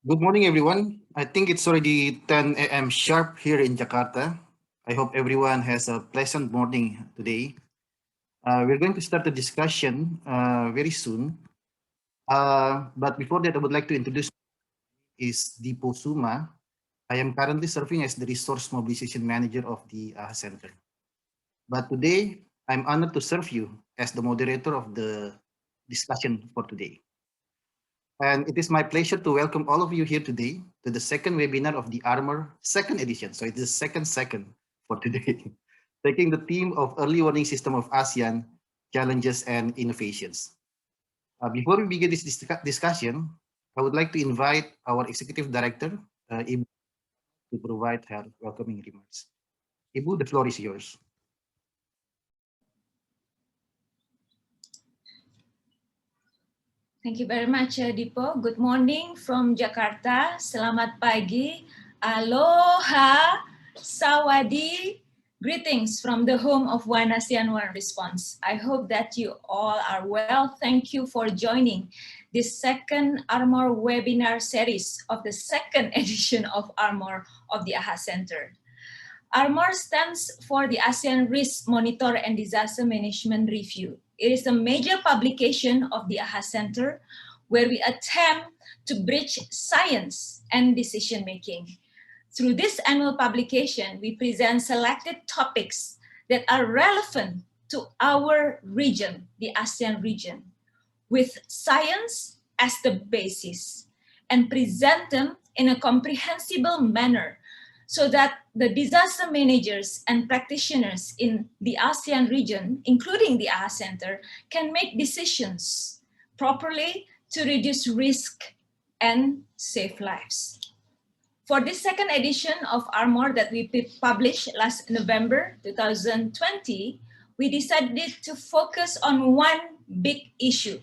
Good morning, everyone. I think it's already 10 a.m. sharp here in Jakarta. I hope everyone has a pleasant morning today. We're going to start the discussion very soon. But before that, I would like to introduce is Dipo Suma. I am currently serving as the Resource Mobilization Manager of the AHA Center. But today, I'm honored to serve you as the moderator of the discussion for today. And it is my pleasure to welcome all of you here today to the second webinar of the Armor second edition. So it is second for today, taking the theme of early warning system of ASEAN, challenges and innovations. Before we begin this discussion, I would like to invite our Executive Director, Ibu, to provide her welcoming remarks. Ibu, the floor is yours. Thank you very much, Dipo. Good morning from Jakarta. Selamat pagi. Aloha. Sawadi. Greetings from the home of One ASEAN One Response. I hope that you all are well. Thank you for joining this second Armor webinar series of the second edition of Armor of the AHA Center. Armor stands for the ASEAN Risk Monitor and Disaster Management Review. It is a major publication of the AHA Center where we attempt to bridge science and decision making. Through this annual publication, we present selected topics that are relevant to our region, the ASEAN region, with science as the basis and present them in a comprehensible manner so that the disaster managers and practitioners in the ASEAN region, including the AHA Center, can make decisions properly to reduce risk and save lives. For this second edition of Armor that we published last November 2020, we decided to focus on one big issue.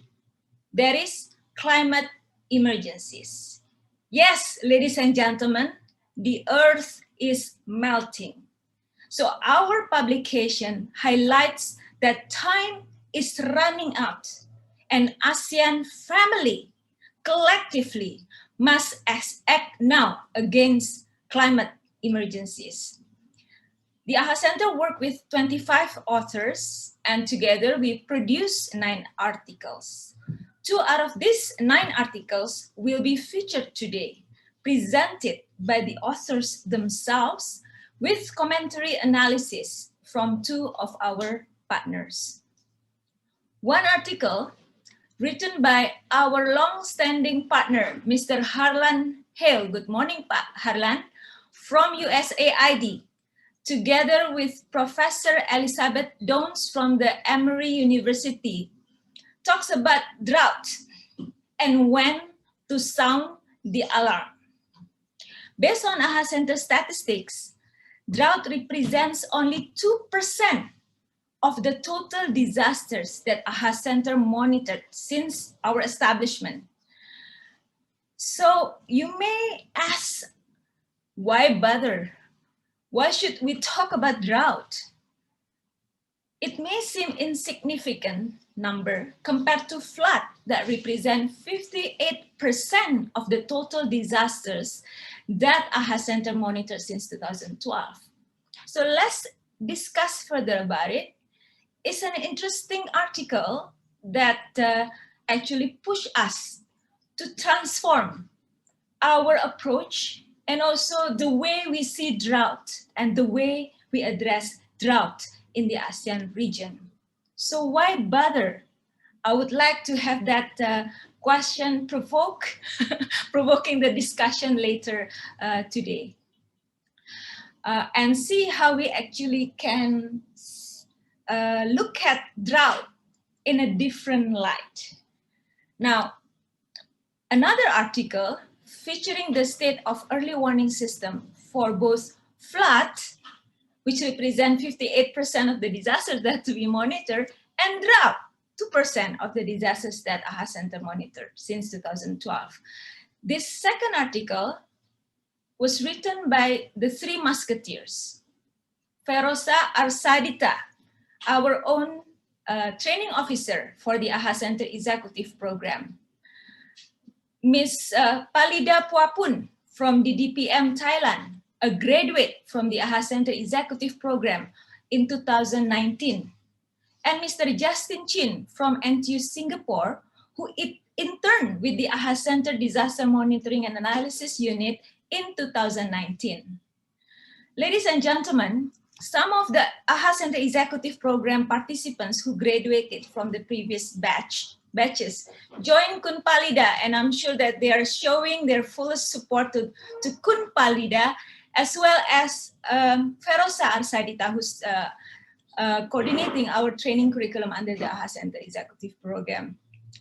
That is climate emergencies. Yes, ladies and gentlemen, the earth is melting. So our publication highlights that time is running out and ASEAN family collectively must act now against climate emergencies. The AHA Center worked with 25 authors and together we produced 9 articles. 2 out of these 9 articles will be featured today, presented by the authors themselves with commentary analysis from 2 of our partners. One article written by our long-standing partner, Mr. Harlan Hale. Good morning, Harlan, from USAID, together with Professor Elizabeth Downs from the Emory University, talks about drought and when to sound the alarm. Based on AHA Center statistics, drought represents only 2% of the total disasters that AHA Center monitored since our establishment. So you may ask, why bother? Why should we talk about drought? It may seem insignificant number compared to flood that represent 58% of the total disasters that AHA Center monitored since 2012. So let's discuss further about it. It's an interesting article that actually pushed us to transform our approach and also the way we see drought and the way we address drought in the ASEAN region. So why bother? I would like to have that question provoking the discussion later today. And see how we actually can look at drought in a different light. Now, another article featuring the state of early warning system for both flood, which represent 58% of the disasters that we monitor, and drought, 2% of the disasters that AHA Center monitored since 2012. This second article was written by the 3 musketeers, Feroza Arsadita, our own training officer for the AHA Center Executive Program, Ms. Palida Puapun from the DPM Thailand, a graduate from the AHA Center Executive Program in 2019. And Mr. Justin Chin from NTU Singapore, who interned with the AHA Center Disaster Monitoring and Analysis Unit in 2019. Ladies and gentlemen, some of the AHA Center Executive Program participants who graduated from the previous batches joined Kun Palida, and I'm sure that they are showing their fullest support to Kun Palida, as well as Ferosa Arsadita, who's coordinating our training curriculum under the AHA Center Executive Program.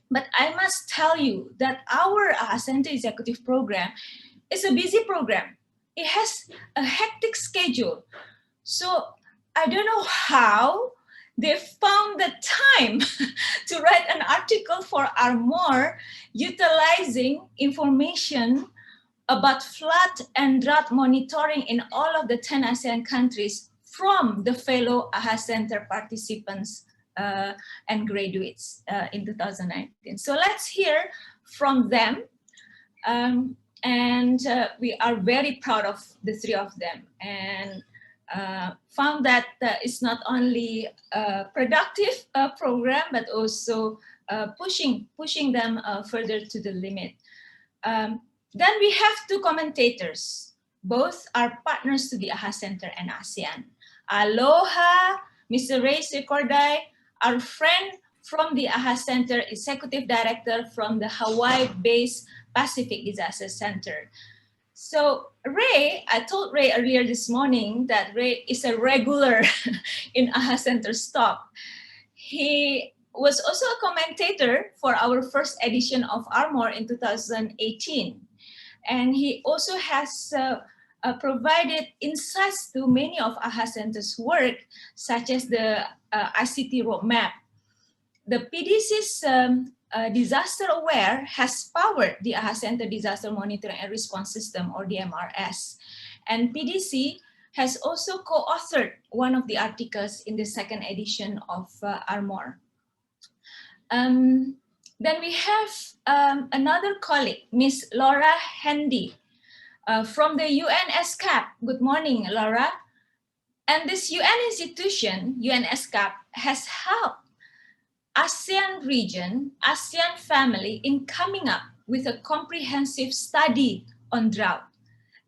But I must tell you that our AHA Center Executive Program is a busy program. It has a hectic schedule. So I don't know how they found the time to write an article for Armor utilizing information about flood and drought monitoring in all of the 10 ASEAN countries from the fellow AHA Center participants and graduates in 2019. So let's hear from them. We are very proud of the three of them, and found that it's not only a productive program, but also pushing them further to the limit. Then we have two commentators. Both are partners to the AHA Center and ASEAN. Aloha, Mr. Ray Sekordai, our friend from the AHA Center, Executive Director from the Hawaii-based Pacific Disaster Center. So Ray, I told Ray earlier this morning that Ray is a regular in AHA Center Stop. He was also a commentator for our first edition of Armor in 2018. And he also has provided insights to many of AHA Center's work, such as the ICT roadmap. The PDC's Disaster Aware has powered the AHA Center Disaster Monitoring and Response System, or DMRS. And PDC has also co-authored one of the articles in the second edition of Armor. Then we have another colleague, Ms. Laura Handy from the UNSCAP. Good morning, Laura. And this UN institution, UNSCAP, has helped ASEAN region, ASEAN family in coming up with a comprehensive study on drought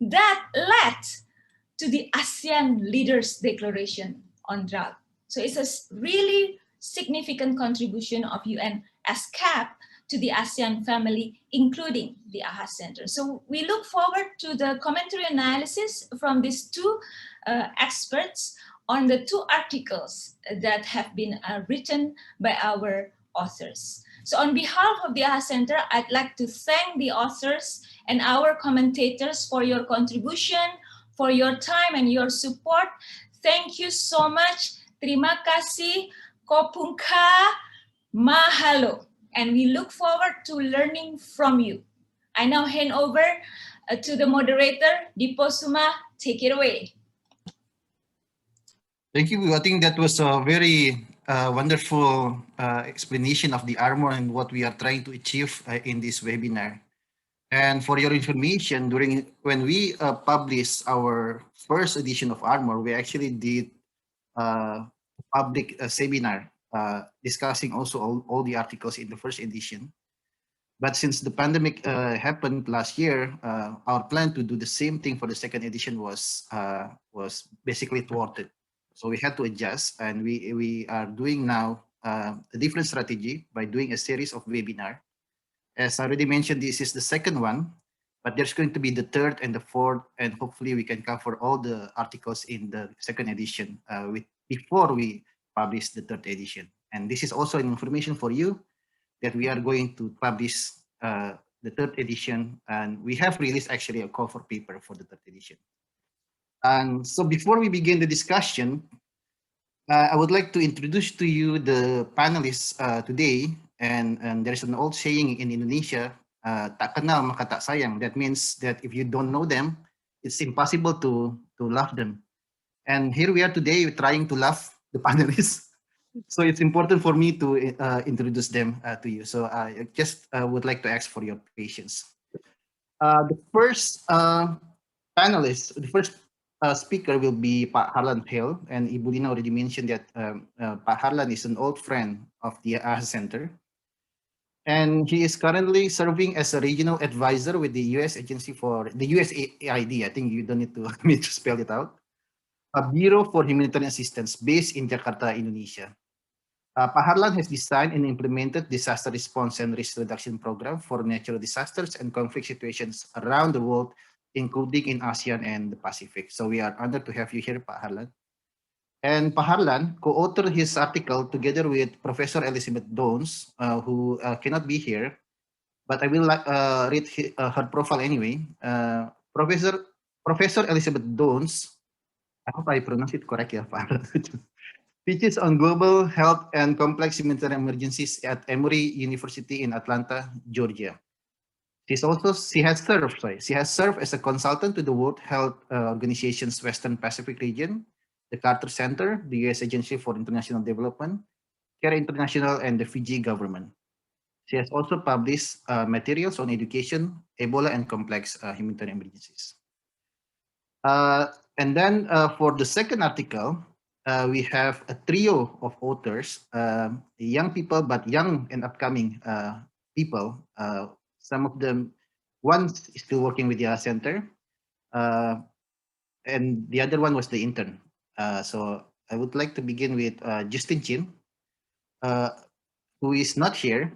that led to the ASEAN Leaders Declaration on Drought. So it's a really significant contribution of UNSCAP to the ASEAN family, including the AHA Center. So we look forward to the commentary analysis from these two experts on the two articles that have been written by our authors. So on behalf of the AHA Center, I'd like to thank the authors and our commentators for your contribution, for your time and your support. Thank you so much. Terima kasih. Kopungka. Mahalo. And we look forward to learning from you. I now hand over to the moderator, Dipo Suma. Take it away. Thank you. I think that was a very wonderful explanation of the Armor and what we are trying to achieve in this webinar. And for your information, when we published our first edition of Armor, we actually did a public seminar discussing also all the articles in the first edition. But since the pandemic happened last year, our plan to do the same thing for the second edition was basically thwarted. So we had to adjust, and we are doing now a different strategy by doing a series of webinar. As I already mentioned, this is the second one, but there's going to be the third and the fourth, and hopefully we can cover all the articles in the second edition before we publish the third edition. And this is also an information for you that we are going to publish the third edition, and we have released actually a call for paper for the third edition. And so before we begin the discussion, I would like to introduce to you the panelists today. And there's an old saying in Indonesia, tak kenal maka tak sayang. That means that if you don't know them, it's impossible to love them. And here we are today trying to love the panelists. So it's important for me to introduce them to you. So I just would like to ask for your patience. The first panelist, the first speaker will be Pak Harlan Hill, and Ibu Lina already mentioned that Pak Harlan is an old friend of the ASA Center, and he is currently serving as a regional advisor with the U.S. Agency for the USAID. I think you don't need to me to spell it out. A Bureau for Humanitarian Assistance based in Jakarta, Indonesia. Pak Harlan has designed and implemented disaster response and risk reduction program for natural disasters and conflict situations around the world, including in ASEAN and the Pacific. So we are honored to have you here, Pak Harlan. And Pak Harlan co-authored his article together with Professor Elizabeth Downs, who cannot be here, but I will read her profile anyway. Professor Elizabeth Downs, I hope I pronounce it correct, yeah, Pak Harlan. Teaches on global health and complex humanitarian emergencies at Emory University in Atlanta, Georgia. She has served as a consultant to the World Health Organization's Western Pacific region, the Carter Center, the U.S. Agency for International Development, CARE International, and the Fiji government. She has also published materials on education, Ebola, and complex humanitarian emergencies. And then for the second article, we have a trio of authors, young people, but young and upcoming people. Some of them, one is still working with the center, uh, and the other one was the intern. So I would like to begin with Justin Chin, uh, who is not here.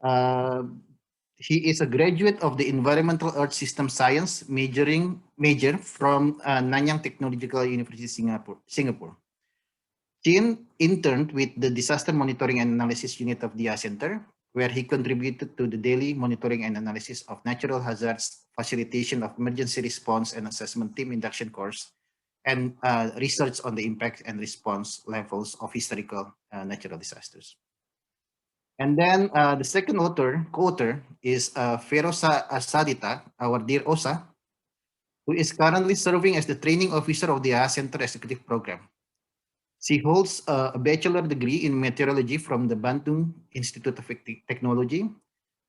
Uh, he is a graduate of the Environmental Earth System Science major from Nanyang Technological University, Singapore. Chin interned with the Disaster Monitoring and Analysis Unit of the Center, where he contributed to the daily monitoring and analysis of natural hazards, facilitation of emergency response and assessment team induction course, and research on the impact and response levels of historical natural disasters. And then the second co-author is Ferosa Asadita, our dear Osa, who is currently serving as the training officer of the Center Executive Program. She holds a bachelor degree in meteorology from the Bandung Institute of Technology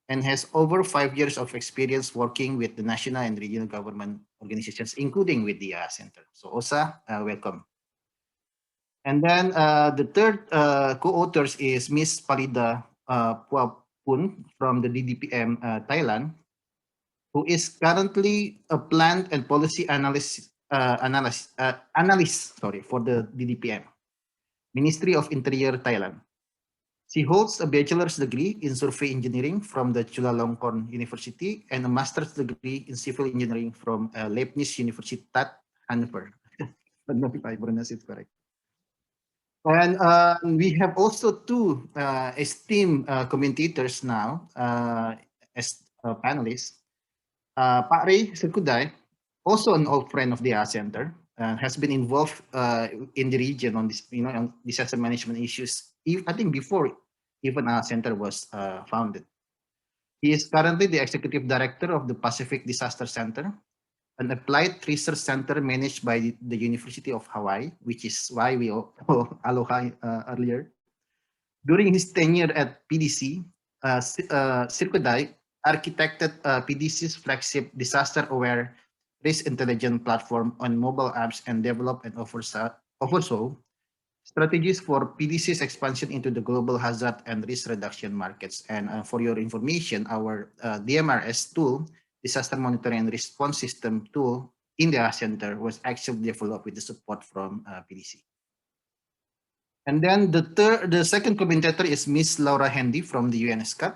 and has over 5 years of experience working with the national and regional government organizations, including with the Center. So Osa, welcome. And then the third co-authors is Miss Parida Puapun from the DDPM Thailand, who is currently a plant and policy analyst for the DDPM, Ministry of Interior Thailand. She holds a bachelor's degree in survey engineering from the Chulalongkorn University and a master's degree in civil engineering from Leibniz Universitat Hannover. I don't know if I pronounce it correct. And we have also two esteemed commentators now as panelists. Pak Ray Sekudai, also an old friend of the Center, has been involved in the region on this, on disaster management issues. I think before even our center was founded. He is currently the executive director of the Pacific Disaster Center, an applied research center managed by the University of Hawaii, which is why we Aloha earlier. During his tenure at PDC, Sirkodai architected PDC's flagship disaster-aware risk intelligence platform on mobile apps and developed and oversaw strategies for PDC's expansion into the global hazard and risk reduction markets. And for your information, our DMRS tool, Disaster Monitoring and Response System tool in the Center was actually developed with the support from PDC. And then the second commentator is Miss Laura Handy from the UNSCAP.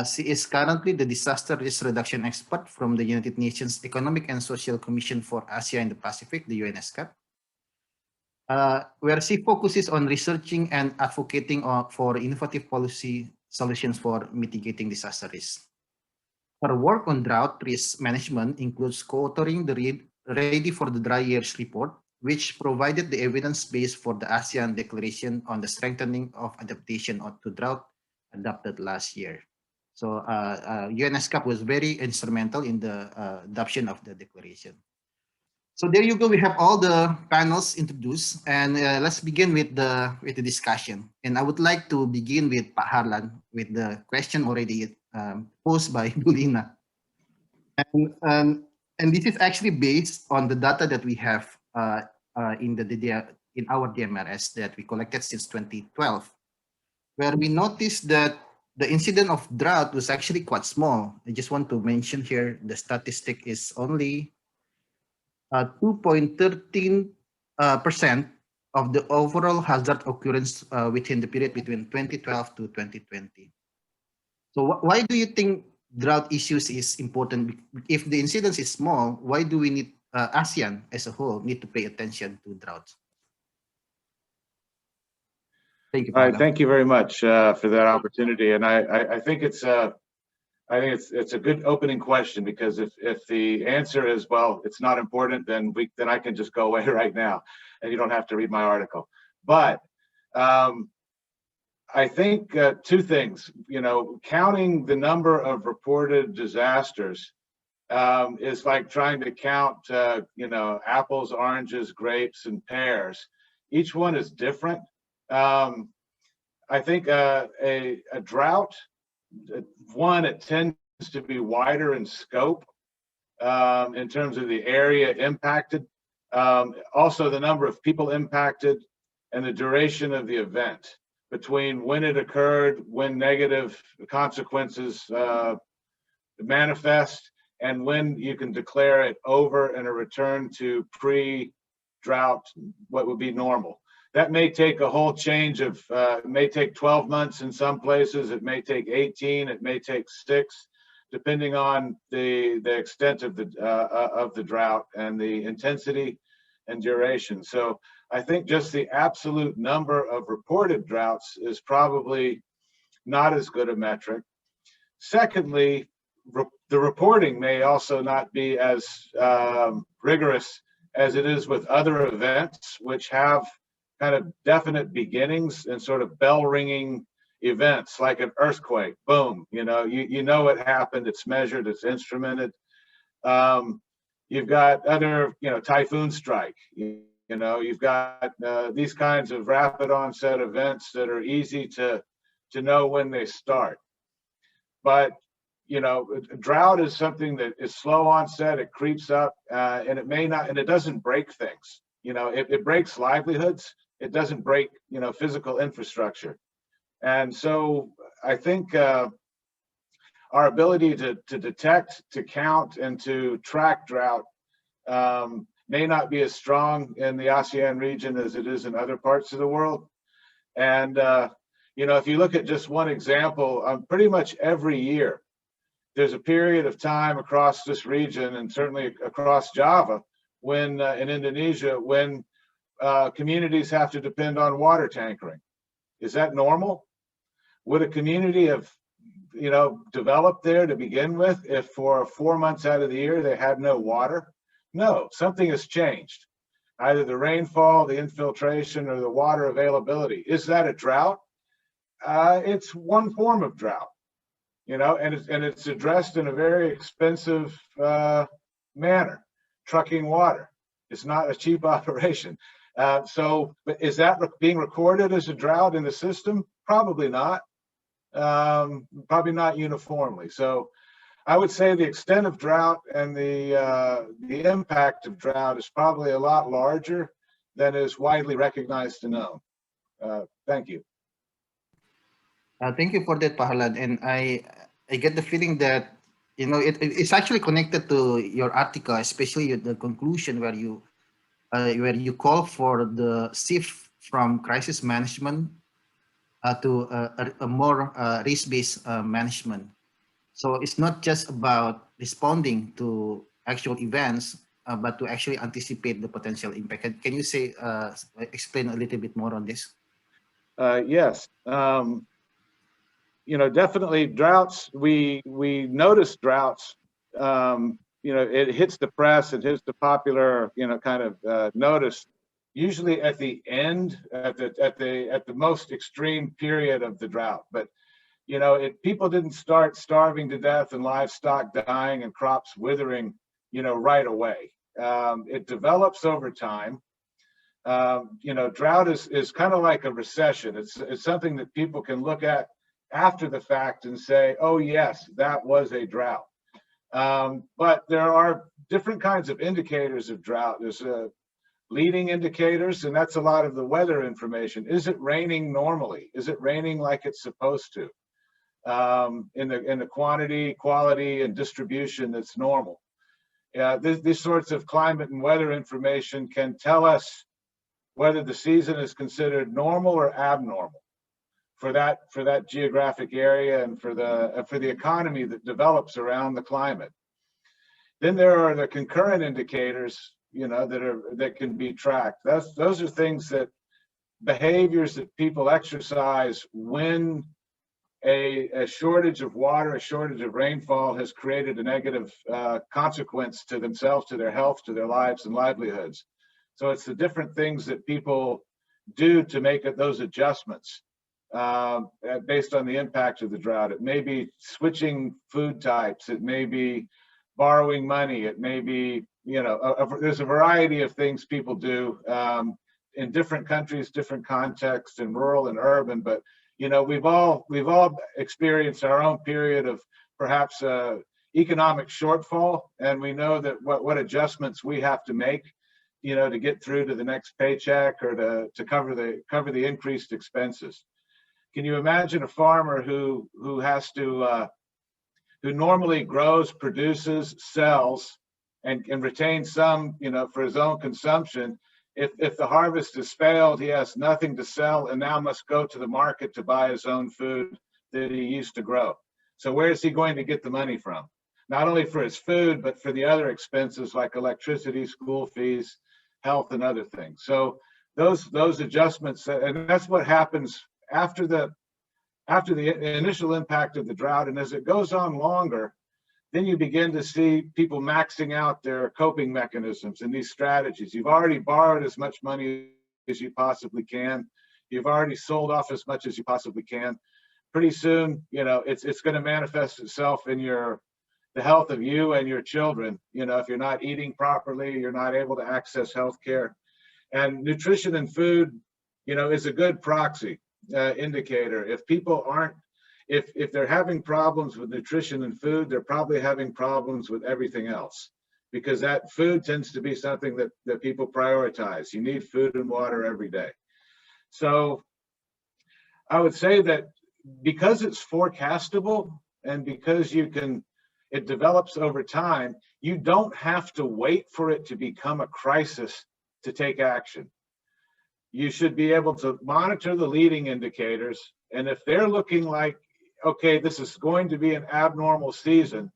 She is currently the disaster risk reduction expert from the United Nations Economic and Social Commission for Asia and the Pacific, the UNSCAP, where she focuses on researching and advocating for innovative policy solutions for mitigating disaster risk. Her work on drought risk management includes co-authoring the Ready for the Dry Years report, which provided the evidence base for the ASEAN Declaration on the Strengthening of Adaptation to Drought adopted last year. So UNSCAP was very instrumental in the adoption of the declaration. So there you go. We have all the panels introduced, and let's begin with the discussion. And I would like to begin with Pak Harlan with the question already posed by Bulina. And, and, and this is actually based on the data that we have in in our DMRS that we collected since 2012, where we noticed that the incident of drought was actually quite small. I just want to mention here the statistic is only 2.13% of the overall hazard occurrence within the period between 2012 to 2020. So why do you think drought issues is important? If the incidence is small, why do we need ASEAN as a whole need to pay attention to droughts? Thank you, All right, Paula. thank you very much for that opportunity, and I think it's a good opening question, because if the answer is, well, it's not important, then I can just go away right now, and you don't have to read my article. But I think two things. Counting the number of reported disasters is like trying to count apples, oranges, grapes, and pears. Each one is different. I think a drought, one, it tends to be wider in scope in terms of the area impacted, also the number of people impacted, and the duration of the event between when it occurred, when negative consequences manifest, and when you can declare it over and a return to pre-drought, what would be normal. That may take a whole change of, it may take 12 months in some places, it may take 18, it may take 6, depending on the extent of the drought and the intensity and duration. So I think just the absolute number of reported droughts is probably not as good a metric. Secondly, the reporting may also not be as rigorous as it is with other events, which have kind of definite beginnings and sort of bell ringing events, like an earthquake. Boom, you know it happened. It's measured. It's instrumented. You've got other, typhoon strike. You've got these kinds of rapid onset events that are easy to know when they start. But drought is something that is slow onset. It creeps up, and it may not, and it doesn't break things. It breaks livelihoods. It doesn't break, physical infrastructure. And so I think our ability to detect, to count, and to track drought may not be as strong in the ASEAN region as it is in other parts of the world. And, if you look at just one example, pretty much every year, there's a period of time across this region, and certainly across Java, when in Indonesia, when communities have to depend on water tankering. Is that normal? Would a community have, developed there to begin with if for 4 months out of the year they had no water? No, something has changed. Either the rainfall, the infiltration, or the water availability. Is that a drought? It's one form of drought, and it's addressed in a very expensive manner. Trucking water. It's not a cheap operation. But is that being recorded as a drought in the system? Probably not. Probably not uniformly. So I would say the extent of drought and the impact of drought is probably a lot larger than is widely recognized and known. Thank you. Thank you for that, Pahalan. And I get the feeling that it's actually connected to your article, especially the conclusion where you call for the shift from crisis management to a more risk-based management. So it's not just about responding to actual events, but to actually anticipate the potential impact. Can you explain a little bit more on this? Yes. Definitely droughts. We notice droughts. It hits the press. It hits the popular, kind of notice. Usually at the end, at the most extreme period of the drought. But people didn't start starving to death and livestock dying and crops withering, right away. It develops over time. Drought is kind of like a recession. It's something that people can look at after the fact and say, oh yes, that was a drought. But there are different kinds of indicators of drought. There's leading indicators, and that's a lot of the weather information. Is it raining normally? Is it raining like it's supposed to? In the quantity, quality, and distribution that's normal. These sorts of climate and weather information can tell us whether the season is considered normal or abnormal for that geographic area and for the economy that develops around the climate. Then there are the concurrent indicators, that can be tracked. Those are things that behaviors that people exercise when a shortage of water, a shortage of rainfall has created a negative consequence to themselves, to their health, to their lives and livelihoods. So it's the different things that people do to make those adjustments based on the impact of the drought. It may be switching food types. It may be borrowing money. It may be, there's a variety of things people do in different countries, different contexts, in rural and urban. But we've all experienced our own period of perhaps economic shortfall, and we know that what adjustments we have to make, to get through to the next paycheck or to cover the increased expenses. Can you imagine a farmer who has to who normally grows, produces, sells, and retains some, for his own consumption? If the harvest has failed, he has nothing to sell and now must go to the market to buy his own food that he used to grow. So where is he going to get the money from? Not only for his food, but for the other expenses like electricity, school fees, health, and other things. So those adjustments, and that's what happens after the initial impact of the drought. And as it goes on longer, then you begin to see people maxing out their coping mechanisms and these strategies. You've already borrowed as much money as you possibly can. You've already sold off as much as you possibly can. Pretty soon, it's going to manifest itself in the health of you and your children. If you're not eating properly, you're not able to access health care. And nutrition and food, is a good proxy indicator. If people aren't, if they're having problems with nutrition and food, they're probably having problems with everything else, because that food tends to be something that people prioritize. You need food and water every day. So I would say that because it's forecastable and because it develops over time, you don't have to wait for it to become a crisis to take action. You should be able to monitor the leading indicators, and if they're looking like, okay, this is going to be an abnormal season,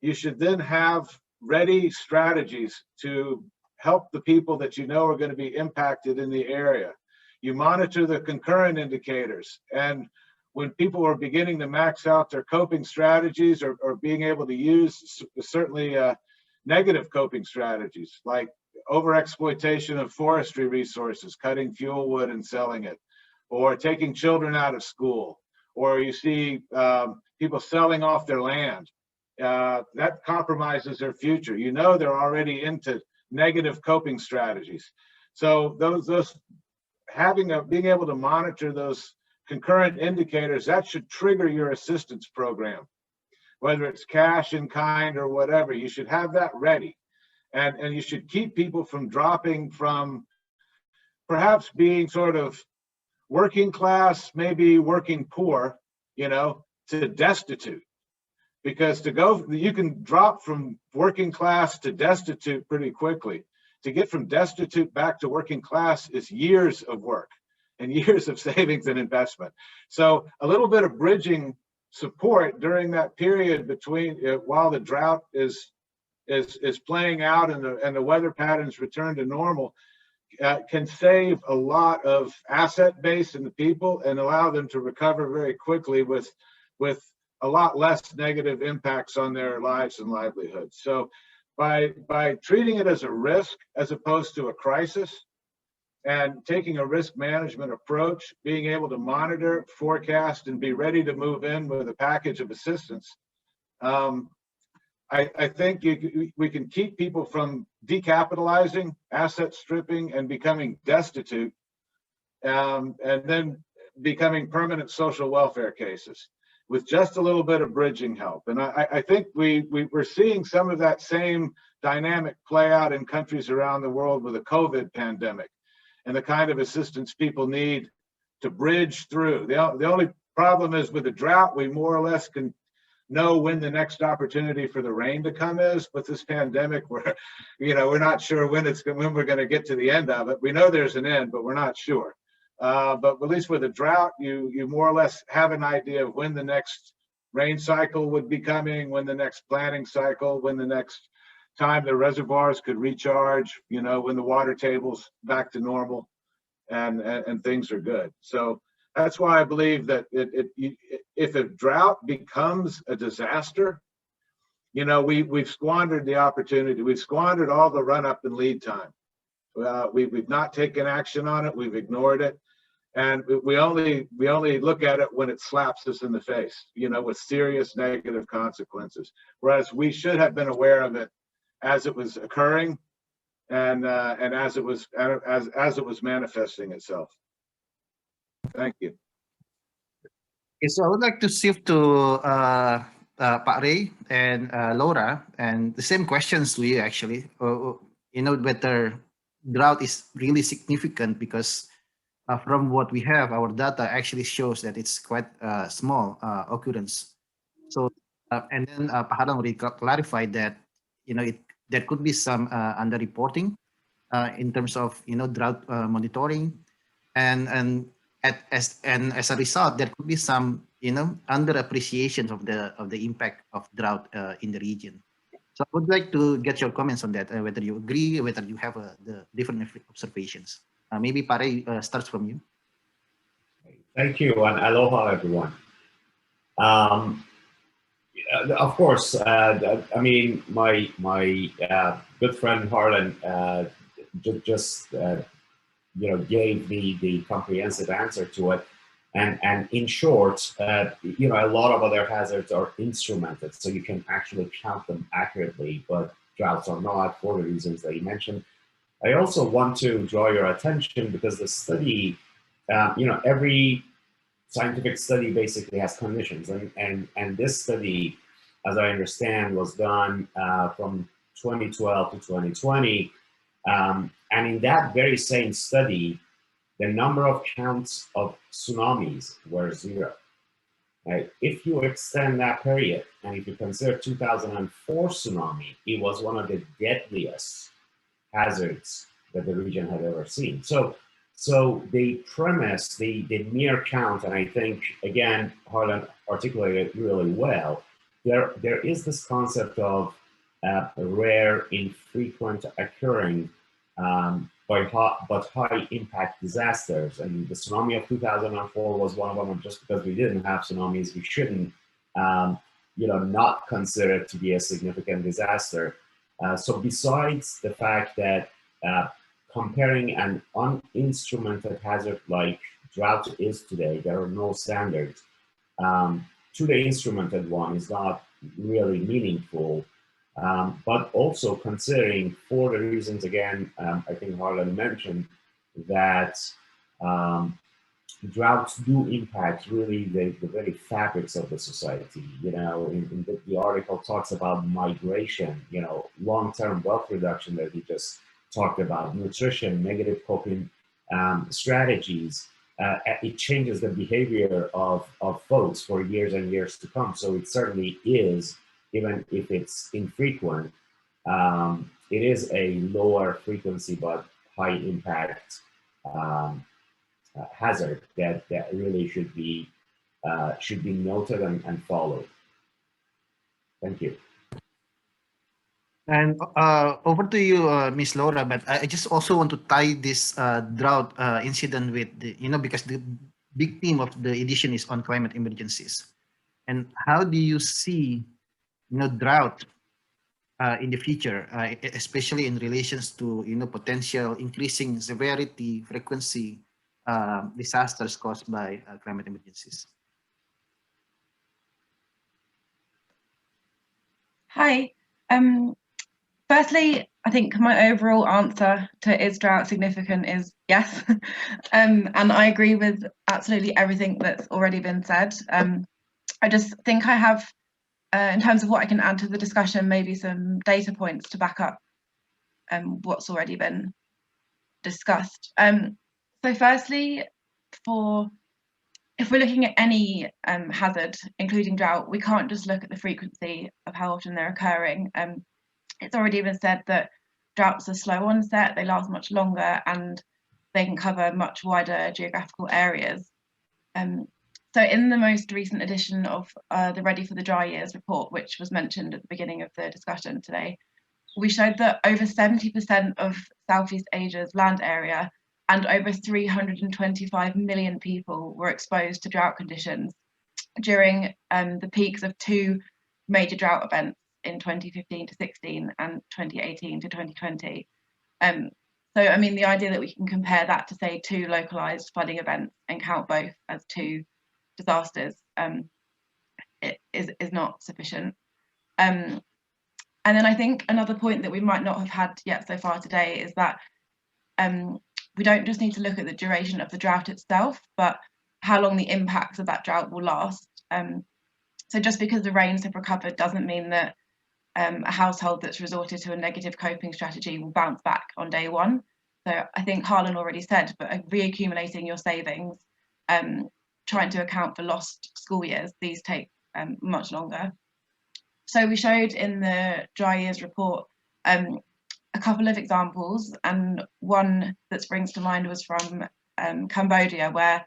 you should then have ready strategies to help the people that are going to be impacted in the area. You monitor the concurrent indicators, and when people are beginning to max out their coping strategies or being able to use certainly negative coping strategies like overexploitation of forestry resources, cutting fuel wood and selling it, or taking children out of school, or you see people selling off their land, that compromises their future. They're already into negative coping strategies. So being able to monitor those concurrent indicators, that should trigger your assistance program, whether it's cash in kind or whatever. You should have that ready, and you should keep people from dropping from perhaps being sort of working class, maybe working poor, to destitute. Because you can drop from working class to destitute pretty quickly. To get from destitute back to working class is years of work and years of savings and investment. So a little bit of bridging support during that period between while the drought is playing out and the weather patterns return to normal can save a lot of asset base in the people and allow them to recover very quickly with a lot less negative impacts on their lives and livelihoods. So by treating it as a risk as opposed to a crisis, and taking a risk management approach, being able to monitor, forecast, and be ready to move in with a package of assistance, I think we can keep people from decapitalizing, asset stripping, and becoming destitute, and then becoming permanent social welfare cases. with just a little bit of bridging help. And I think we're seeing some of that same dynamic play out in countries around the world with the COVID pandemic and the kind of assistance people need to bridge through. The only problem is with the drought, we more or less can know when the next opportunity for the rain to come is. With this pandemic, we're not sure when we're going to get to the end of it. We know there's an end, but we're not sure. But at least with a drought, you more or less have an idea of when the next rain cycle would be coming, when the next planting cycle, when the next time the reservoirs could recharge, when the water table's back to normal and things are good. So that's why I believe that if a drought becomes a disaster, we've squandered the opportunity. We've squandered all the run up and lead time. We've not taken action on it. We've ignored it. And we only look at it when it slaps us in the face, with serious negative consequences. Whereas we should have been aware of it as it was occurring and as it was manifesting itself. Thank you. Okay, so I would like to shift to Pak Ray and Laura, and the same questions to you actually. Whether drought is really significant, because from what we have, our data actually shows that it's quite small occurrence. So, and then Pak Harlan already clarified that there could be some underreporting in terms of drought monitoring, and as a result, there could be some underappreciation of the impact of drought in the region. So I would like to get your comments on that, whether you agree, whether you have the different observations. Maybe Pare starts from you. Thank you, and aloha, everyone. Of course, I mean, my good friend Harlan just gave me the comprehensive answer to it. And in short, a lot of other hazards are instrumented, so you can actually count them accurately, but droughts are not, for the reasons that you mentioned. I also want to draw your attention because the study, every scientific study basically has conditions, and this study, as I understand, was done from 2012 to 2020, and in that very same study, the number of counts of tsunamis were 0. Right? If you extend that period, and if you consider 2004 tsunami, it was one of the deadliest hazards that the region had ever seen. So the premise, the mere count, and I think, again, Harlan articulated it really well, there is this concept of rare, infrequent occurring, but high impact disasters. And the tsunami of 2004 was one of them. And just because we didn't have tsunamis, we shouldn't, not consider it to be a significant disaster. So besides the fact that comparing an uninstrumented hazard like drought is today, there are no standards, to the instrumented one is not really meaningful. But also considering, for the reasons, again, I think Harlan mentioned, that droughts do impact really the very fabrics of the society. In the article talks about migration, long-term wealth reduction that he just talked about, nutrition, negative coping strategies. It changes the behavior of folks for years and years to come. So it certainly is, even if it's infrequent, it is a lower frequency but high impact hazard that really should be noted and followed. Thank you. And over to you, Miss Laura. But I just also want to tie this drought incident with because the big theme of the edition is on climate emergencies. And how do you see drought in the future, especially in relations to potential increasing severity, frequency disasters caused by climate emergencies? Hi. Firstly, I think my overall answer to is drought significant is yes. And I agree with absolutely everything that's already been said. I just think I have, in terms of what I can add to the discussion, maybe some data points to back up what's already been discussed. So firstly, if we're looking at any hazard, including drought, we can't just look at the frequency of how often they're occurring. It's already been said that droughts are slow onset, they last much longer, and they can cover much wider geographical areas. So in the most recent edition of the Ready for the Dry Years report, which was mentioned at the beginning of the discussion today, we showed that over 70% of Southeast Asia's land area and over 325 million people were exposed to drought conditions during the peaks of two major drought events in 2015 to 16 and 2018 to 2020. So, I mean, the idea that we can compare that to, say, two localized flooding events and count both as two disasters is not sufficient. And then I think another point that we might not have had yet so far today is that we don't just need to look at the duration of the drought itself, but how long the impacts of that drought will last. So just because the rains have recovered doesn't mean that a household that's resorted to a negative coping strategy will bounce back on day one. So I think Harlan already said, but reaccumulating your savings, trying to account for lost school years, these take much longer. So we showed in the dry years report a couple of examples, and one that springs to mind was from Cambodia, where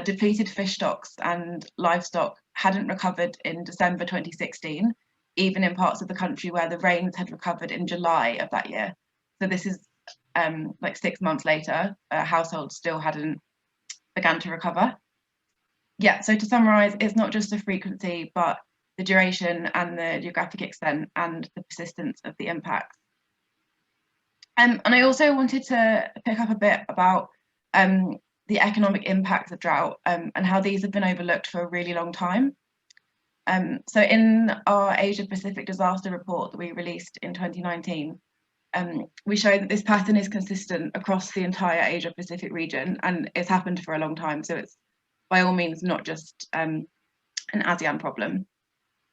depleted fish stocks and livestock hadn't recovered in December 2016, even in parts of the country where the rains had recovered in July of that year. So this is like 6 months later, households still hadn't begun to recover. Yeah, so to summarize, it's not just the frequency, but the duration and the geographic extent and the persistence of the impacts. And I also wanted to pick up a bit about the economic impacts of drought and how these have been overlooked for a really long time. So in our Asia Pacific disaster report that we released in 2019, we showed that this pattern is consistent across the entire Asia Pacific region, and it's happened for a long time. So it's by all means not just an ASEAN problem.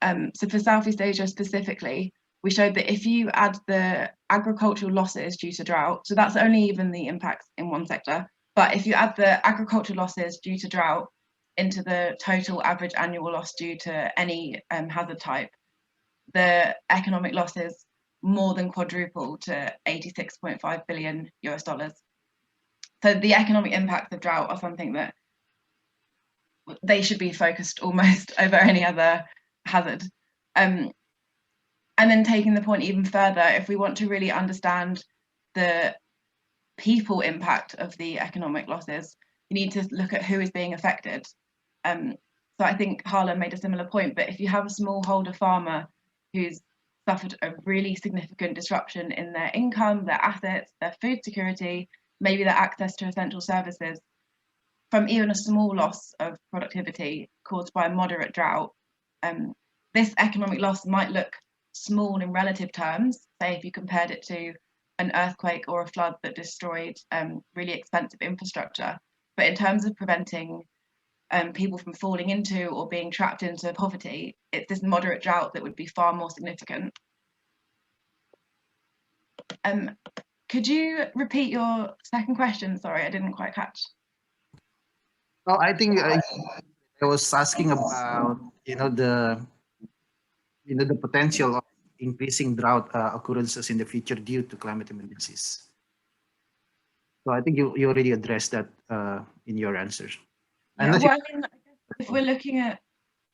So for Southeast Asia specifically, we showed that if you add the agricultural losses due to drought, so that's only even the impacts in one sector, but if you add the agricultural losses due to drought into the total average annual loss due to any hazard type, the economic losses more than quadruple to $86.5 billion US. So the economic impacts of drought are something that they should be focused almost over any other hazard. And then taking the point even further, if we want to really understand the people impact of the economic losses, you need to look at who is being affected. So I think Harlan made a similar point, but if you have a smallholder farmer who's suffered a really significant disruption in their income, their assets, their food security, maybe their access to essential services, from even a small loss of productivity caused by a moderate drought, this economic loss might look small in relative terms, say if you compared it to an earthquake or a flood that destroyed really expensive infrastructure. But in terms of preventing people from falling into or being trapped into poverty, it's this moderate drought that would be far more significant. Could you repeat your second question? Sorry, I didn't quite catch. Well, I think I was asking about the potential of increasing drought occurrences in the future due to climate emergencies. So I think you already addressed that in your answers. Yeah, well, I mean, if we're looking at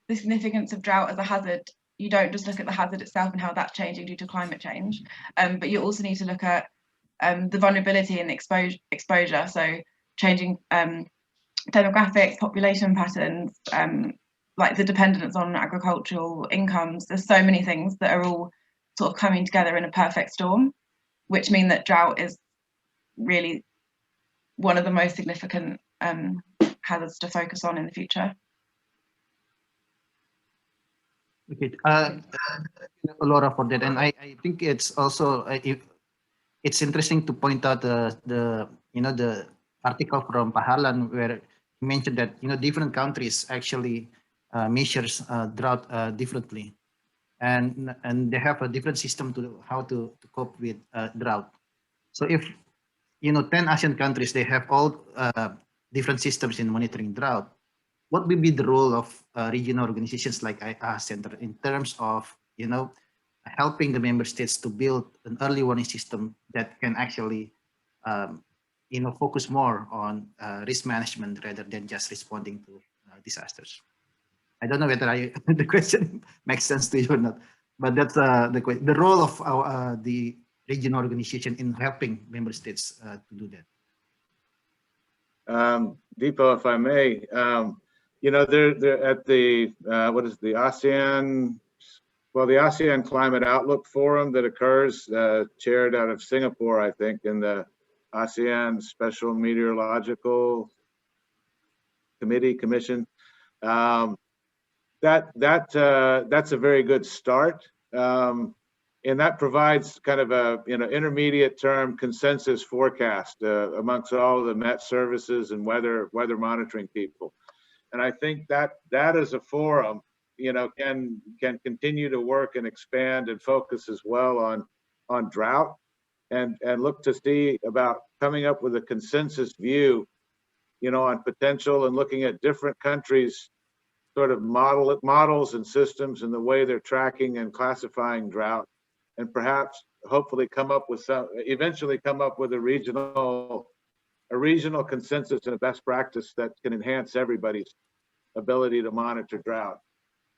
the significance of drought as a hazard, you don't just look at the hazard itself and how that's changing due to climate change, but you also need to look at the vulnerability and exposure. So changing demographics, population patterns, like the dependence on agricultural incomes. There's so many things that are all sort of coming together in a perfect storm, which mean that drought is really one of the most significant hazards to focus on in the future. Okay, Laura, for that, and I think it's also it's interesting to point out the article from Paharlan where he mentioned that different countries actually measures drought differently, and they have a different system to how to cope with drought. So if 10 ASEAN countries, they have all different systems in monitoring drought. What will be the role of regional organizations like ASEAN in terms of helping the member states to build an early warning system that can actually um, focus more on risk management rather than just responding to disasters? I don't know whether the question makes sense to you or not, but that's the role of the regional organization in helping member states to do that. Deepo, if I may, they're at the what is the ASEAN? Well, the ASEAN Climate Outlook Forum that occurs, chaired out of Singapore, I think, in the ASEAN Special Meteorological Commission. That's a very good start, and that provides kind of a intermediate term consensus forecast amongst all of the Met services and weather monitoring people. And I think that as a forum, can continue to work and expand and focus as well on drought, and look to see about coming up with a consensus view, on potential, and looking at different countries sort of models and systems and the way they're tracking and classifying drought, and perhaps hopefully eventually come up with a regional consensus and a best practice that can enhance everybody's ability to monitor drought.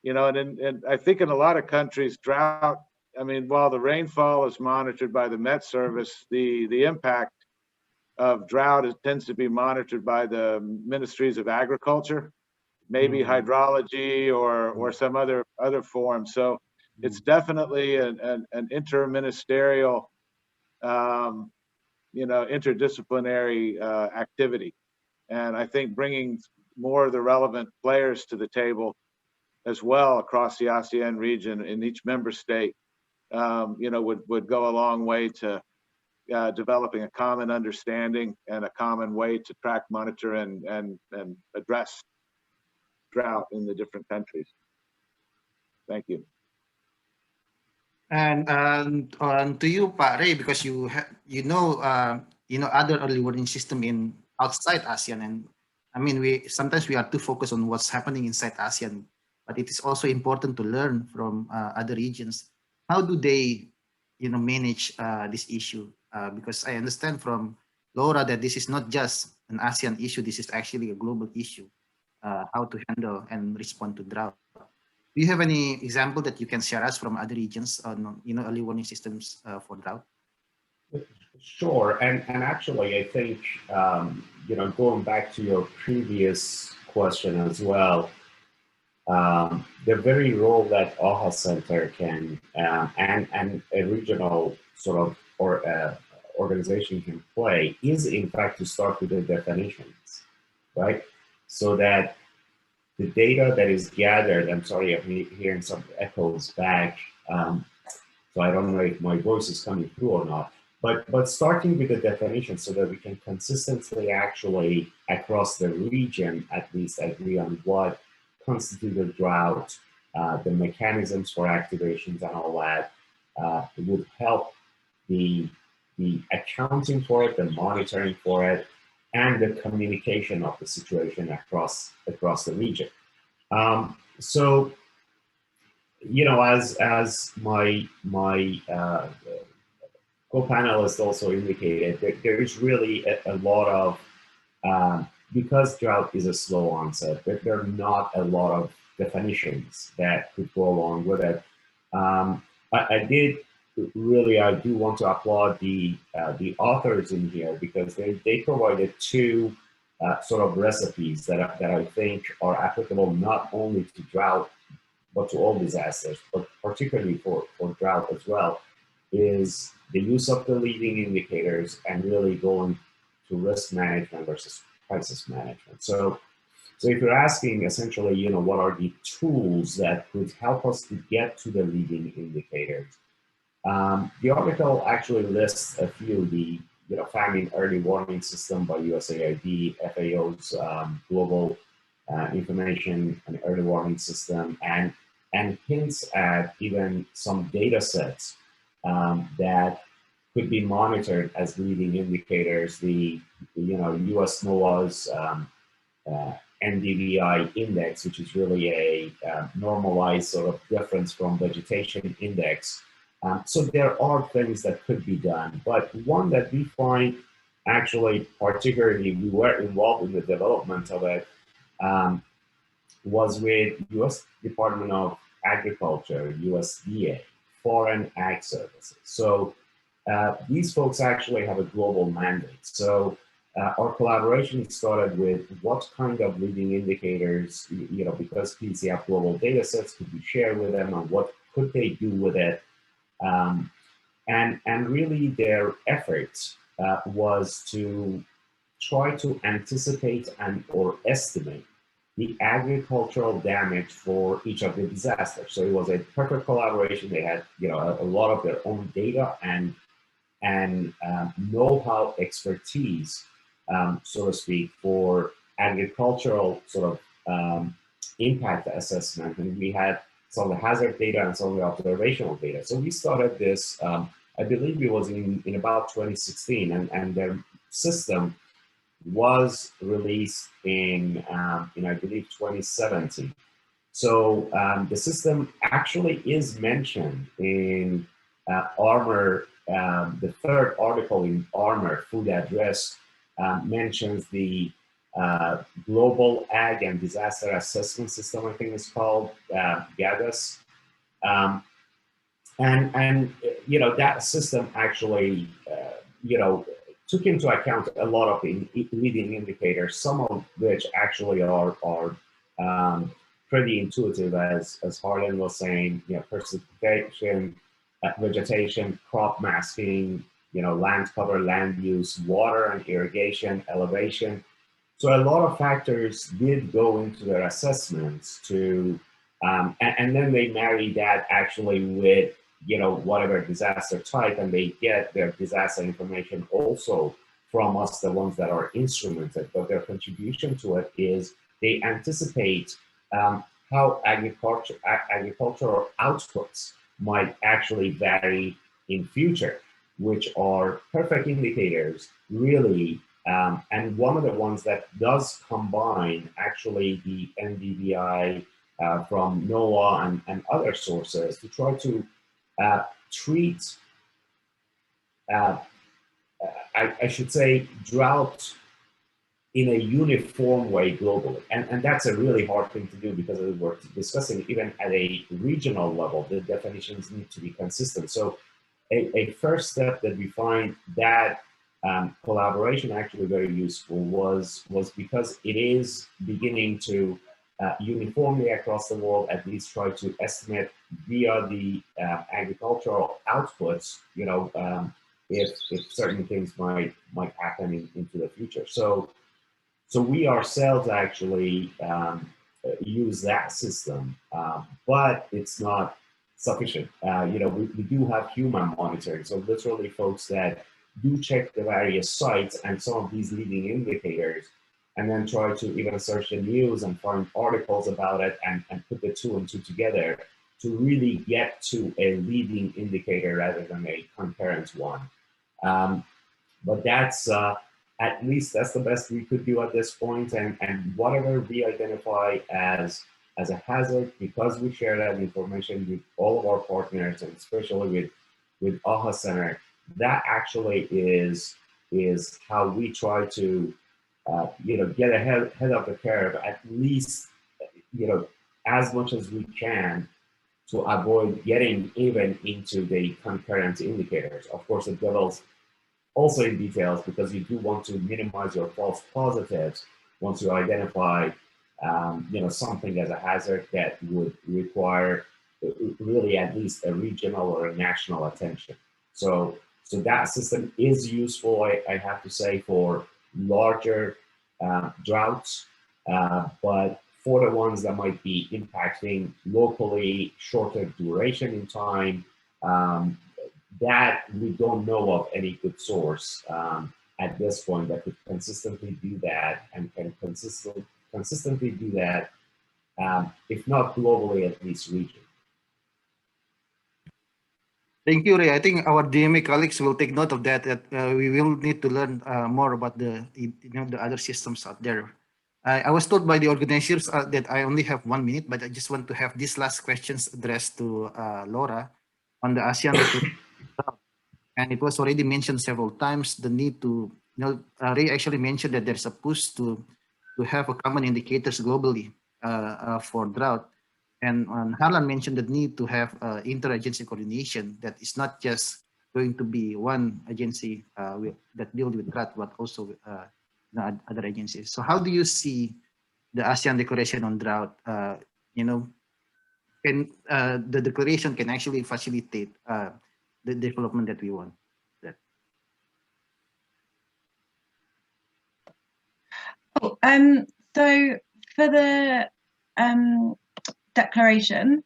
And I think in a lot of countries, drought, while the rainfall is monitored by the Met Service, the impact of drought tends to be monitored by the ministries of agriculture, maybe hydrology or some other form. So it's definitely an interministerial, interdisciplinary activity. And I think bringing more of the relevant players to the table as well across the ASEAN region in each member state, would go a long way to developing a common understanding and a common way to track, monitor, and address drought in the different countries. Thank you. And to you, Pak Ray, because you other early warning system in outside ASEAN, and we sometimes are too focused on what's happening inside ASEAN, but it is also important to learn from other regions. How do they, manage this issue? Because I understand from Laura that this is not just an ASEAN issue. This is actually a global issue. How to handle and respond to drought. Do you have any example that you can share us from other regions on early warning systems for drought? Sure, and actually, I think going back to your previous question as well, the very role that OHA Center can and a regional sort of organization can play is in fact to start with the definitions, right? So that the data that is gathered, I'm sorry, I'm hearing some echoes back, so I don't know if my voice is coming through or not, but starting with the definition so that we can consistently actually across the region at least agree on what constitutes a drought, the mechanisms for activations and all that, would help the accounting for it, the monitoring for it, and the communication of the situation across the region. So, as my co-panelist also indicated, there is really a lot of, because drought is a slow onset, there are not a lot of definitions that could go along with it. I do want to applaud the authors in here, because they provided two sort of recipes that I think are applicable not only to drought, but to all disasters, but particularly for drought as well, is the use of the leading indicators and really going to risk management versus crisis management. So if you're asking essentially, what are the tools that could help us to get to the leading indicators? The article actually lists a few, the famine early warning system by USAID, FAO's global information and early warning system, and hints at even some data sets that could be monitored as leading indicators. The US NOAA's NDVI index, which is really a normalized sort of difference from vegetation index. So there are things that could be done, but one that we find actually particularly we were involved in the development of it was with US Department of Agriculture, USDA, Foreign Ag Services. So these folks actually have a global mandate. So our collaboration started with what kind of leading indicators, because PDC have global data sets, could we share with them, and what could they do with it? And really their effort was to try to anticipate and or estimate the agricultural damage for each of the disasters. So it was a perfect collaboration. They had a lot of their own data and know-how expertise, so to speak, for agricultural sort of impact assessment. And we had some of the hazard data and some of the observational data. So we started this, I believe it was in about 2016, and their system was released in I believe 2017. So the system actually is mentioned in Armor. The third article in Armor Food Address mentions the Global Ag and Disaster Assessment System, I think it's called, GADAS. And that system actually took into account a lot of the leading indicators, some of which actually are pretty intuitive, as Harlan was saying, precipitation, vegetation, crop masking, land cover, land use, water and irrigation, elevation. So a lot of factors did go into their assessments to, and then they marry that actually with whatever disaster type, and they get their disaster information also from us, the ones that are instrumented, but their contribution to it is they anticipate how agricultural outputs might actually vary in future, which are perfect indicators, really. And one of the ones that does combine actually the NDVI from NOAA and other sources to try to treat, I should say, drought in a uniform way globally. And that's a really hard thing to do, because as we're discussing, even at a regional level, the definitions need to be consistent. So a first step that we find that collaboration actually very useful was because it is beginning to uniformly across the world at least try to estimate via the agricultural outputs, if certain things might happen into the future. So we ourselves actually use that system, but it's not sufficient. We do have human monitoring, so literally folks that do check the various sites and some of these leading indicators, and then try to even search the news and find articles about it and put the two and two together to really get to a leading indicator rather than a concurrent one. But that's, at least that's the best we could do at this point. And whatever we identify as a hazard, because we share that information with all of our partners, and especially with AHA Center, that actually is how we try to get ahead of the curve, at least, as much as we can, to avoid getting even into the concurrent indicators. Of course, the devil's also in details, because you do want to minimize your false positives once you identify, something as a hazard that would require really at least a regional or a national attention. So that system is useful, I have to say, for larger droughts, but for the ones that might be impacting locally, shorter duration in time, that we don't know of any good source at this point that could consistently do that and can consistently do that, if not globally, at least regionally. Thank you, Ray. I think our DMA colleagues will take note of that. That we will need to learn more about the other systems out there. I was told by the organizers that I only have 1 minute, but I just want to have these last questions addressed to Laura on the ASEAN declaration. And it was already mentioned several times the need to, Ray actually mentioned that there's a push to have a common indicators globally for drought. And Harlan mentioned the need to have interagency coordination that is not just going to be one agency that deal with drought, but also other agencies. So how do you see the ASEAN Declaration on Drought? Can the declaration can actually facilitate the development that we want? Cool. So for the declaration,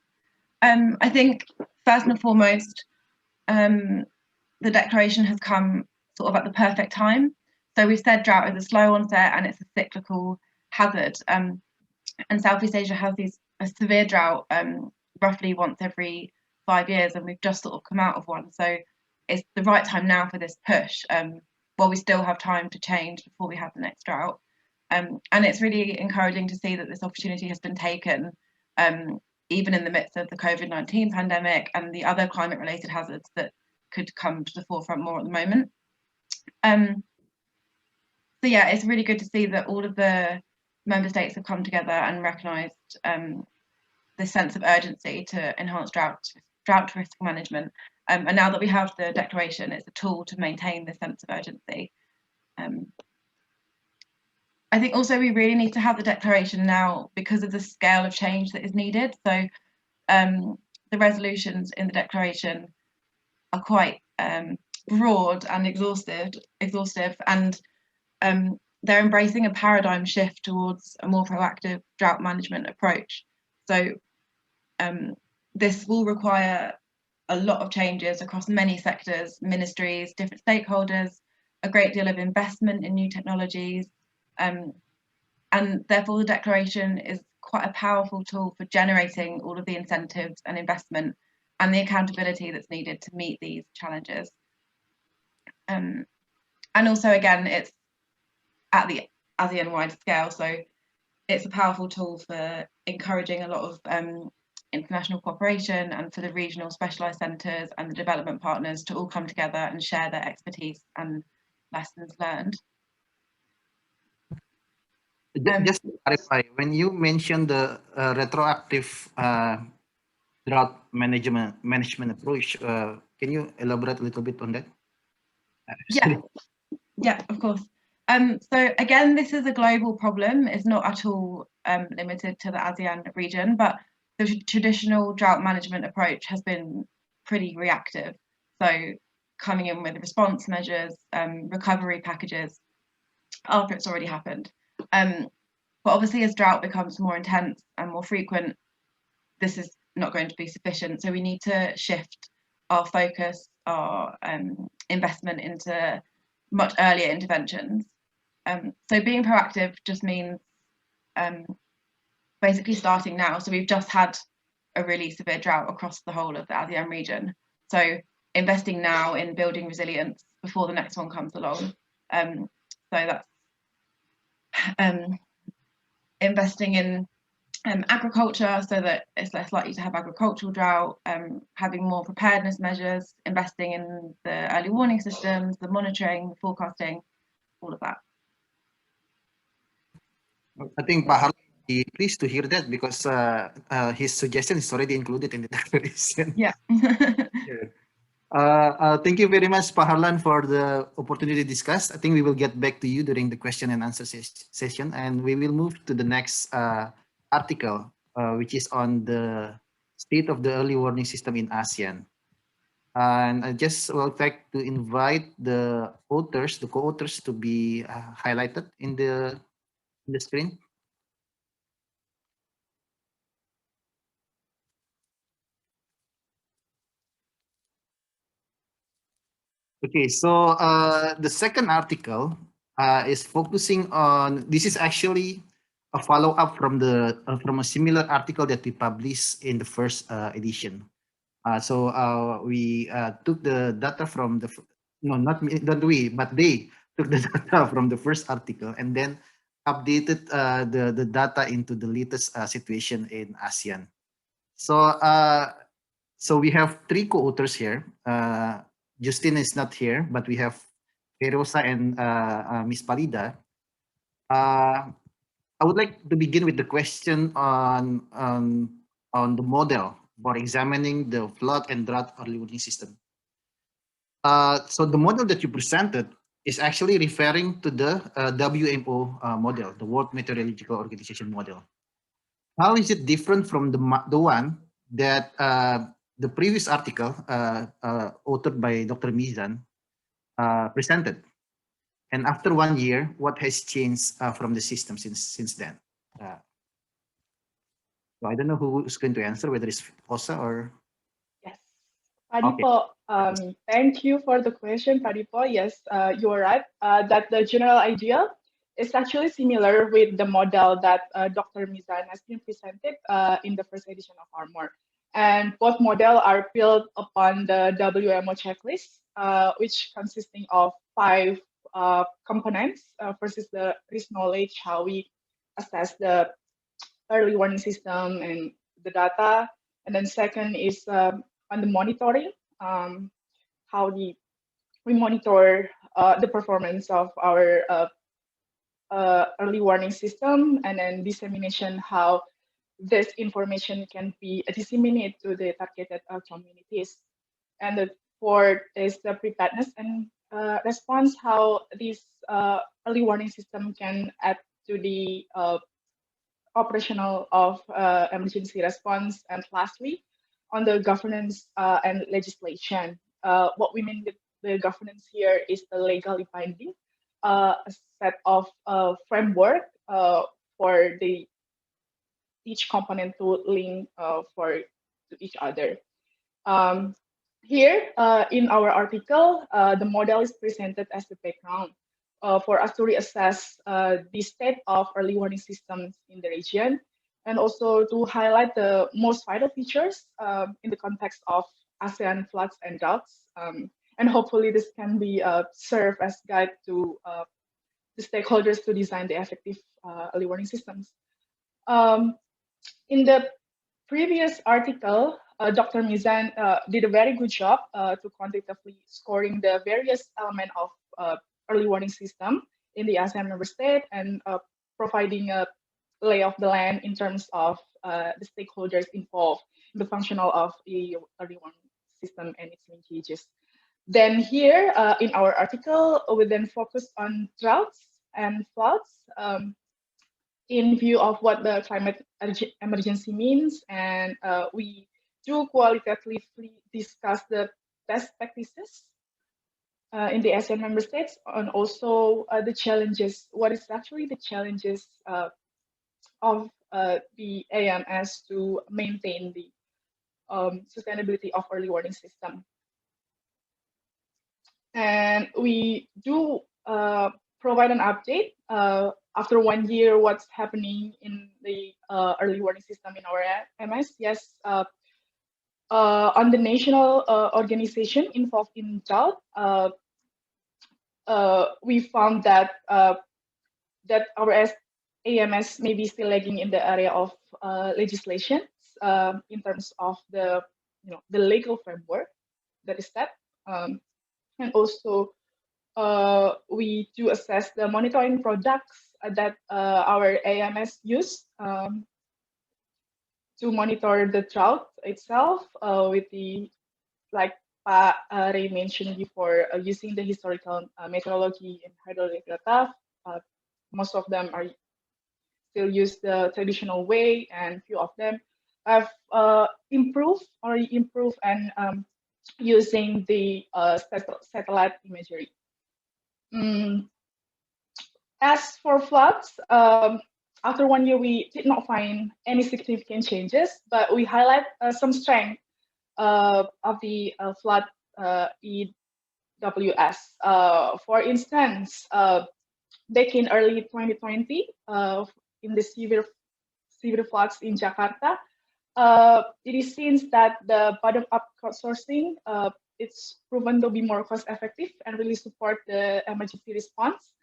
I think first and foremost, the declaration has come sort of at the perfect time. So we've said drought is a slow onset and it's a cyclical hazard. And Southeast Asia has a severe drought roughly once every 5 years, and we've just sort of come out of one. So it's the right time now for this push, while we still have time to change before we have the next drought. And it's really encouraging to see that this opportunity has been taken, even in the midst of the COVID-19 pandemic and the other climate-related hazards that could come to the forefront more at the moment. So yeah, it's really good to see that all of the member states have come together and recognised this sense of urgency to enhance drought risk management. And now that we have the declaration, it's a tool to maintain this sense of urgency. I think also we really need to have the declaration now because of the scale of change that is needed. So the resolutions in the declaration are quite broad and exhaustive, and they're embracing a paradigm shift towards a more proactive drought management approach. So this will require a lot of changes across many sectors, ministries, different stakeholders, a great deal of investment in new technologies, and therefore the declaration is quite a powerful tool for generating all of the incentives and investment and the accountability that's needed to meet these challenges. And also, again, it's at the ASEAN-wide scale, so it's a powerful tool for encouraging a lot of international cooperation and for the regional specialised centres and the development partners to all come together and share their expertise and lessons learned. Just to clarify, when you mentioned the retroactive drought management approach, can you elaborate a little bit on that? Yeah, of course. So again, this is a global problem. It's not at all limited to the ASEAN region, but the traditional drought management approach has been pretty reactive. So coming in with response measures, recovery packages after it's already happened. But obviously as drought becomes more intense and more frequent, this is not going to be sufficient. So we need to shift our focus, our investment into much earlier interventions. So being proactive just means basically starting now. So we've just had a really severe drought across the whole of the ASEAN region. So investing now in building resilience before the next one comes along. So that's investing in agriculture so that it's less likely to have agricultural drought, having more preparedness measures, investing in the early warning systems, the monitoring, the forecasting, all of that. I think Pak Harlan will be pleased to hear that because his suggestion is already included in the declaration. Yeah. Thank you very much, Pak Harlan, for the opportunity to discuss. I think we will get back to you during the question and answer session, and we will move to the next article, which is on the state of the early warning system in ASEAN. And I just would like to invite the authors, the co-authors, to be highlighted in the screen. Okay, so the second article is focusing on, this is actually a follow-up from a similar article that we published in the first edition. So we took the data from the no, not me, not we, but they took the data from the first article and then updated the data into the latest situation in ASEAN. So so we have three co-authors here. Justin is not here, but we have Ferosa and Miss Palida. I would like to begin with the question on the model for examining the flood and drought early warning system. So the model that you presented is actually referring to the WMO model, the World Meteorological Organization model. How is it different from the one that the previous article authored by Dr. Mizan presented? And after 1 year, what has changed from the system since then? So I don't know who is going to answer, whether it's Osa or... Yes. Padipo, thank you for the question, Padipo. Yes, you are right that the general idea is actually similar with the model that Dr. Mizan has been presented in the first edition of Armor. And both models are built upon the WMO checklist, which consisting of 5 components. First is the risk knowledge, how we assess the early warning system and the data. And then second is on the monitoring, how we monitor the performance of our early warning system, and then dissemination, how this information can be disseminated to the targeted communities. And the fourth is the preparedness and response, how this early warning system can add to the operational of emergency response. And lastly, on the governance and legislation. What we mean with the governance here is the legally binding, a set of framework for the each component to link to each other. Here in our article, the model is presented as the background for us to reassess the state of early warning systems in the region, and also to highlight the most vital features in the context of ASEAN floods and droughts. And hopefully this can be serve as guide to the stakeholders to design the effective early warning systems. In the previous article, Dr. Mizan did a very good job to quantitatively scoring the various elements of early warning system in the ASEAN member state, and providing a lay of the land in terms of the stakeholders involved in the functional of the early warning system and its linkages. Then here in our article, we then focus on droughts and floods in view of what the climate emergency means, and we do qualitatively discuss the best practices in the ASEAN member states, and also the challenges, what is actually the challenges of the AMS to maintain the sustainability of early warning system. And we do provide an update after 1 year, what's happening in the early warning system in our MS. Yes, on the national organization involved in drought, we found that that our AMS may be still lagging in the area of legislation in terms of the the legal framework that is set, and also we do assess the monitoring products that our AMS use to monitor the drought itself with the, like Pa Ray mentioned before, using the historical meteorology and hydraulic data. Most of them are still use the traditional way, and few of them have improved and using the satellite imagery. As for floods, after 1 year, we did not find any significant changes, but we highlight some strength of the flood EWS. For instance, back in early 2020, in the severe floods in Jakarta, it is seen that the bottom-up crowdsourcing it's proven to be more cost-effective and really support the emergency response.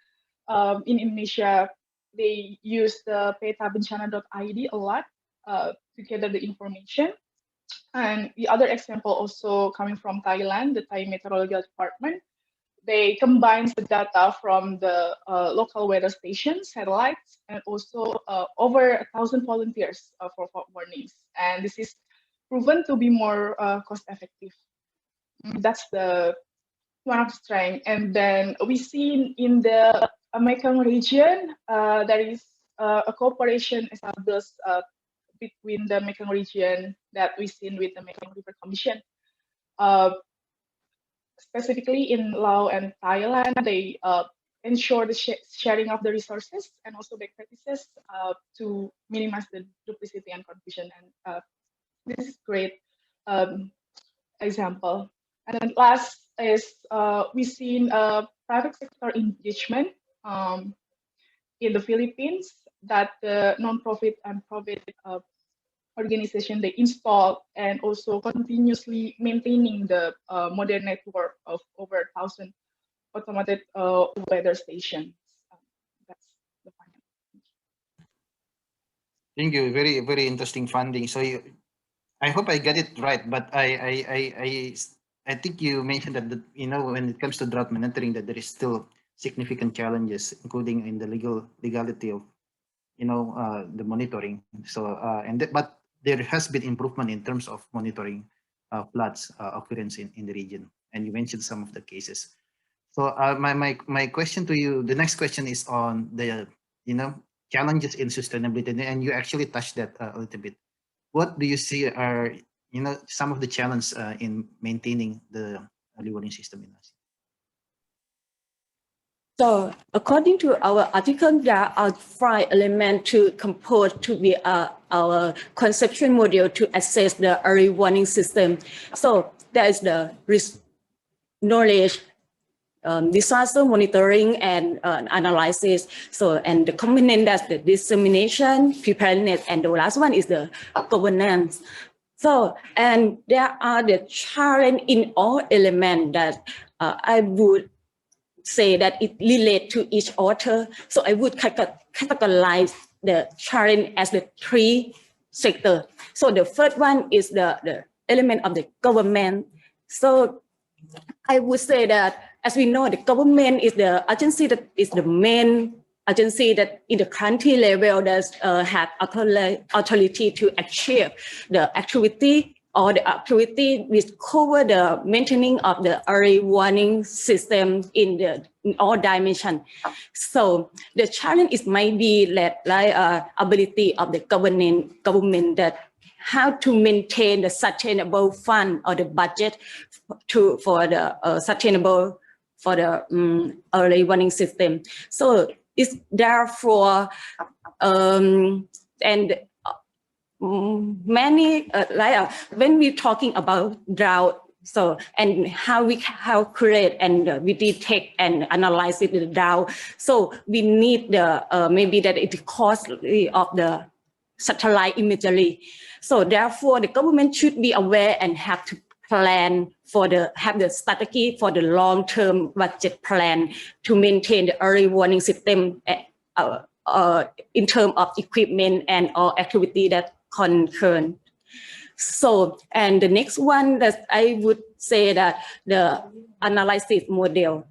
In Indonesia, they use the petabencana.id a lot to gather the information. And the other example also coming from Thailand, the Thai Meteorological Department, they combine the data from the local weather stations, satellites, and also over 1,000 volunteers for fog warnings. And this is proven to be more cost-effective. That's the one of the strengths. And then we see in the Mekong region, there is a cooperation established between the Mekong region that we've seen with the Mekong River Commission. Specifically in Laos and Thailand, they ensure the sharing of the resources and also best practices to minimize the duplicity and confusion. And this is great example. And then last is we've seen private sector engagement in the Philippines that the non-profit and profit organization they install and also continuously maintaining the modern network of over 1,000 automated weather stations. That's the final. Thank you. Very, very interesting funding. So I hope I get it right, but I think you mentioned that when it comes to drought monitoring, that there is still significant challenges, including in the legality of the monitoring. So but there has been improvement in terms of monitoring floods occurrence in the region, and you mentioned some of the cases. So my question to you, the next question is on the challenges in sustainability, and you actually touched that a little bit. What do you see are some of the challenges in maintaining the early warning system in ASEAN? So according to our article, there are 5 elements to compose to be our conceptual model to assess the early warning system. So there is the risk knowledge, disaster monitoring and analysis. So, and the component that's the dissemination, preparedness, and the last one is the governance. So, and there are the challenge in all elements that I would say that it relates to each author. So I would categorize the challenge as the 3 sectors. So the first one is the element of the government. So I would say that, as we know, the government is the agency that is the main agency that in the country level that have authority to achieve the activity or the activity which cover the maintaining of the early warning system in all dimensions. So the challenge is might be like ability of the government that how to maintain the sustainable fund or the budget for the sustainable for the early warning system. So it's therefore and many when we're talking about drought, so and how we create and we detect and analyze it the drought. So we need the maybe that it costly of the satellite imagery. So therefore the government should be aware and have to plan for have the strategy for the long-term budget plan to maintain the early warning system in terms of equipment and all activity that concern. So, and the next one that I would say that the analysis model.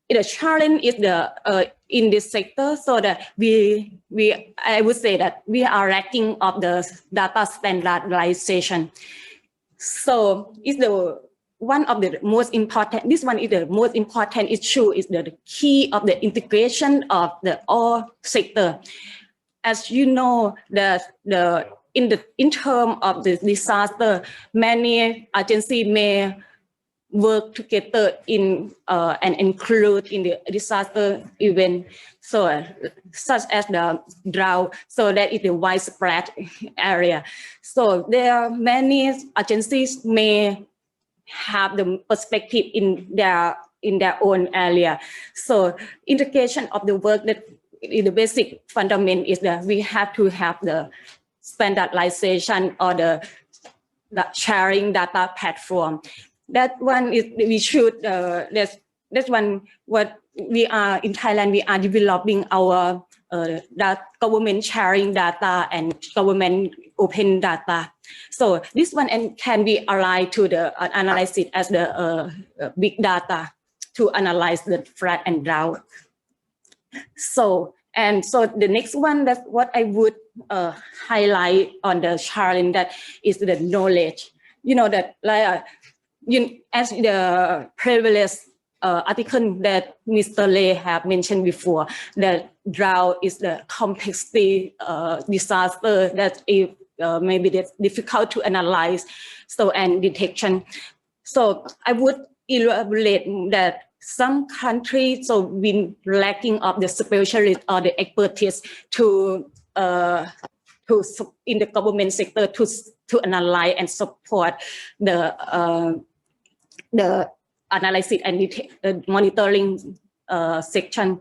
The challenge is the in this sector, so that I would say that we are lacking of the data standardization. So it's the one of the most important. This one is the most important issue. Is the key of the integration of the all sector. As you know, in terms of the disaster, many agencies may work together in and include in the disaster event, so such as the drought, so that is a widespread area. So there are many agencies may have the perspective in their own area. So integration of the work that the basic fundament is that we have to have the standardization or the sharing data platform. That one is we should. That's one what we are in Thailand. We are developing our that government sharing data and government open data. So this one can be aligned to the analysis as the big data to analyze the flood and drought. So the next one, that's what I would highlight on the challenge, that is the knowledge. You know that like as the previous article that Mr. Lay have mentioned before, that drought is the complexity disaster that is maybe that's difficult to analyze, so and detection. So I would elaborate that some countries so been lacking of the specialists or the expertise to in the government sector to analyze and support the analysis and monitoring section.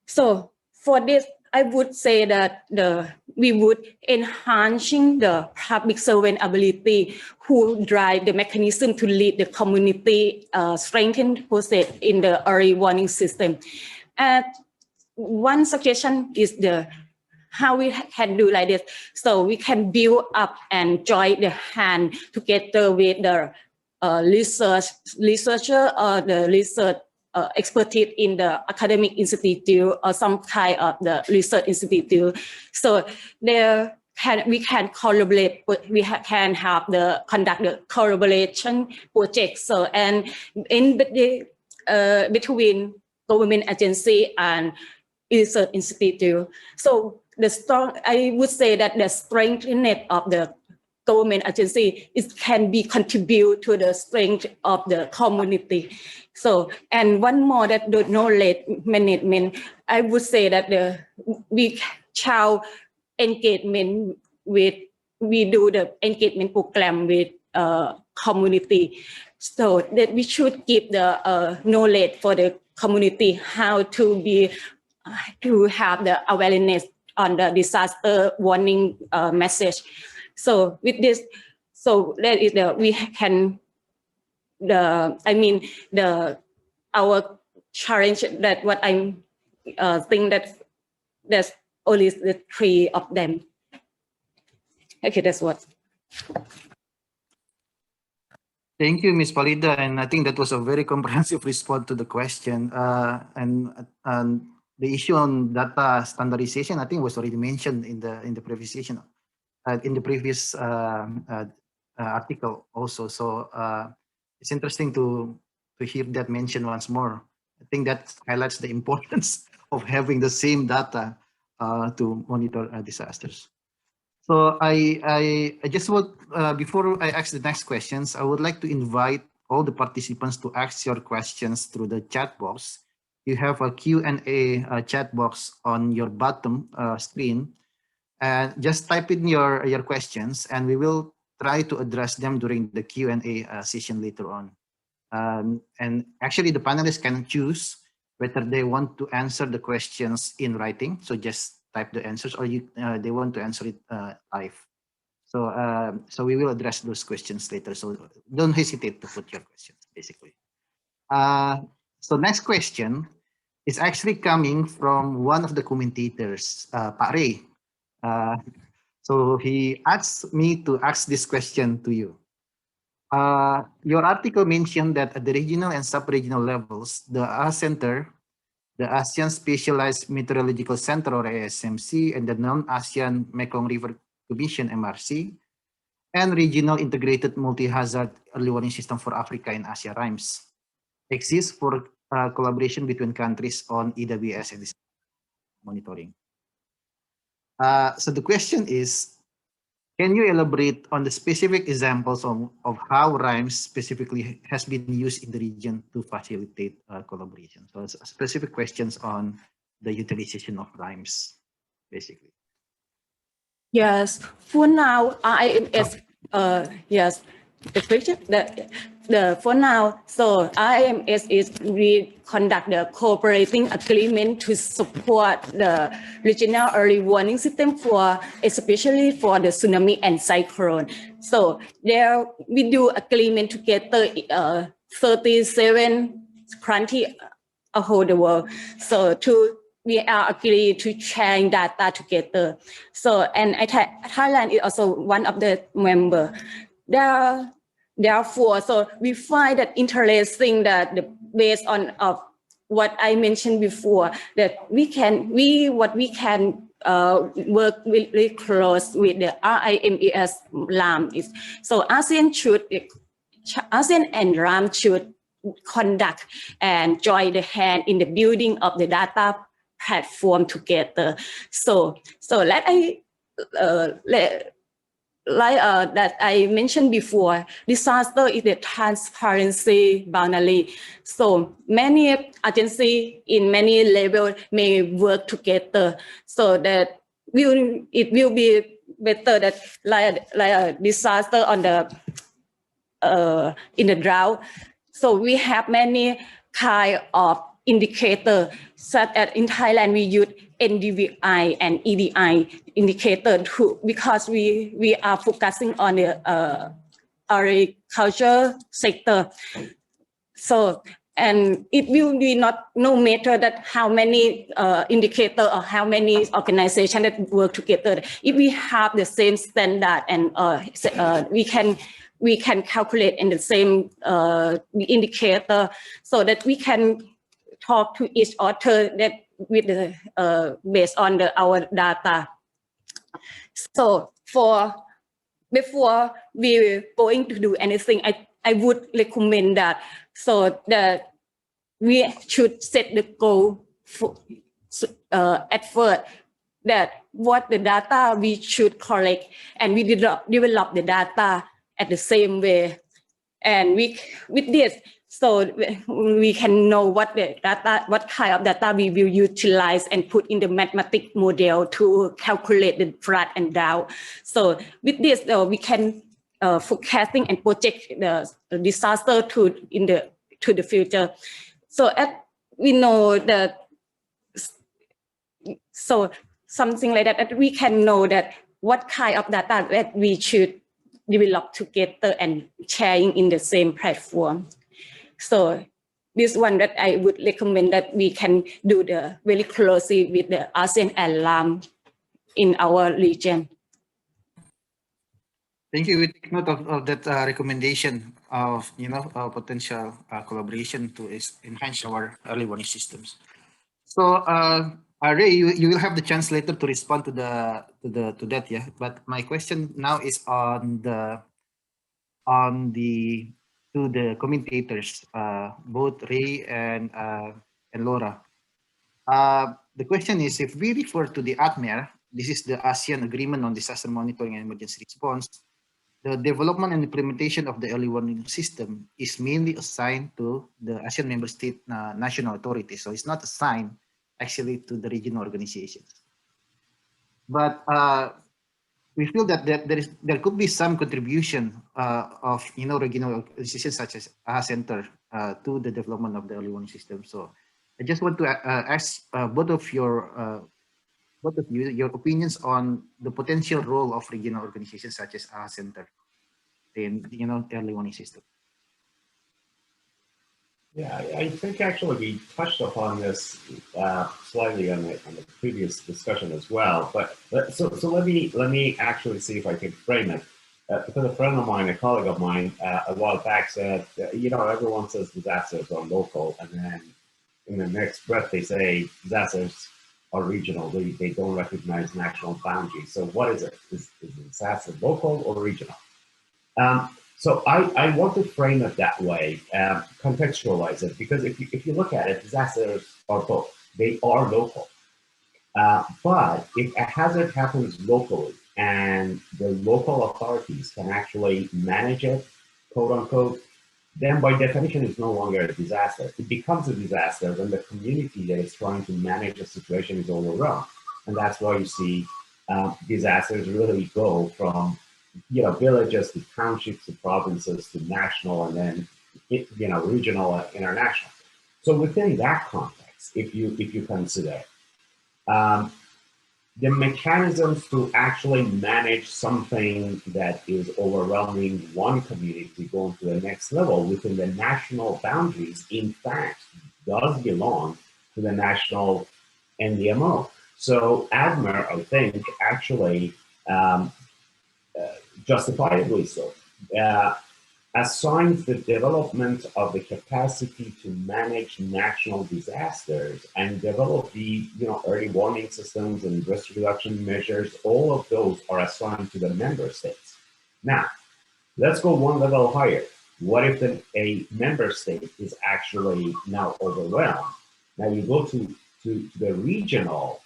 So for this, I would say that we would enhancing the public servant ability who drive the mechanism to lead the community strengthened process in the early warning system. And one suggestion is how we can do like this. So we can build up and join the hand together with the researcher or the research expertise in the academic institute or some kind of the research institute. So we can collaborate, we can have conduct the collaboration projects. So and in between government agency and research institute. So I would say that the strengthening of the government agency can be contribute to the strength of the community. So, and one more that the knowledge management, I would say that we child engagement with, we do the engagement program with community. So that we should give the knowledge for the community how to have the awareness on the disaster warning message. So with this, so that is we can our challenge, that what I think that there's only the three of them. Okay, that's what. Thank you, Ms. Palida, and I think that was a very comprehensive response to the question. And the issue on data standardization, I think, was already mentioned in the previous session, in the previous article also. So it's interesting to hear that mentioned once more. I think that highlights the importance of having the same data to monitor disasters. So I just would, before I ask the next questions, I would like to invite all the participants to ask your questions through the chat box. You have a Q&A chat box on your bottom screen. And just type in your questions, and we will try to address them during the Q&A session later on. And actually, the panelists can choose whether they want to answer the questions in writing. So just type the answers, or they want to answer it live. So we will address those questions later. So don't hesitate to put your questions, basically. So next question is actually coming from one of the commentators, Pak Ray. So he asked me to ask this question to you. Your article mentioned that at the regional and sub-regional levels, the ASEAN Specialized Meteorological Center, or ASMC, and the Non-ASEAN Mekong River Commission, MRC, and Regional Integrated Multi-Hazard Early Warning System for Africa and Asia, RIMES, exist for collaboration between countries on EWS and monitoring. So the question is, can you elaborate on the specific examples of how RIMES specifically has been used in the region to facilitate collaboration? So specific questions on the utilization of RIMES, basically. Yes, for now, IMS, yes, the question, the for now, so IMS is we conduct the cooperating agreement to support the regional early warning system for, especially for the tsunami and cyclone. So there we do agreement together, 37 countries around the world. So we are agreed to sharing data together. So, and Thailand is also one of the member. Therefore, so we find that interesting that based on what I mentioned before, that we can work really close with the RIMES LAM is. So ASEAN and RAM should conduct and join the hand in the building of the data platform together. So that I mentioned before, disaster is the transparency boundary. So many agencies in many levels may work together, so that it will be better that like a disaster on the in the drought. So we have many kind of indicator, such as in Thailand we use NDVI and EDI indicator too, because we are focusing on the agriculture sector. So, and it will be no matter that how many indicator or how many organizations that work together. If we have the same standard and we can calculate in the same indicator, so that we can talk to each other that with the based on our data. So before we going to do anything, I would recommend that, so that we should set the goal for, at first, that what the data we should collect, and we develop the data at the same way, and with this, so we can know what kind of data we will utilize and put in the mathematical model to calculate the flood and drought. So with this, we can forecasting and project the disaster to the future. So we know that, so something like that we can know that what kind of data that we should develop together and sharing in the same platform. So this one that I would recommend that we can do very closely with the ASEAN and LAM in our region. Thank you. We take note of that recommendation of potential collaboration to enhance our early warning systems. So Ray, you will have the chance later to respond to that, yeah. But my question now is to the commentators, both Ray and Laura. The question is, if we refer to the ATMER, this is the ASEAN Agreement on Disaster Monitoring and Emergency Response, the development and implementation of the early warning system is mainly assigned to the ASEAN member state national authorities. So it's not assigned actually to the regional organizations. But we feel that there could be some contribution of regional organizations such as Center to the development of the early warning system. So I just want to ask both of you your opinions on the potential role of regional organizations such as Center in early warning system. Yeah, I think actually we touched upon this slightly on the previous discussion as well. But so let me actually see if I can frame it. Because a friend of mine, a colleague of mine, a while back said, everyone says disasters are local, and then in the next breath they say disasters are regional. They don't recognize national boundaries. So what is it? Is disaster local or regional? So I want to frame it that way, contextualize it, because if you look at it, disasters are both. They are local. But if a hazard happens locally and the local authorities can actually manage it, quote unquote, then by definition it's no longer a disaster. It becomes a disaster when the community that is trying to manage the situation is overrun. And that's why you see disasters really go from villages to townships to provinces to national and then regional and international. So within that context, if you consider the mechanisms to actually manage something that is overwhelming one community going to the next level within the national boundaries, in fact, does belong to the national NDMO. So ADMER, I think, actually justifiably so, assigns the development of the capacity to manage national disasters and develop the early warning systems and risk reduction measures. All of those are assigned to the member states. Now, let's go one level higher. What if a member state is actually now overwhelmed? Now you go to the regional,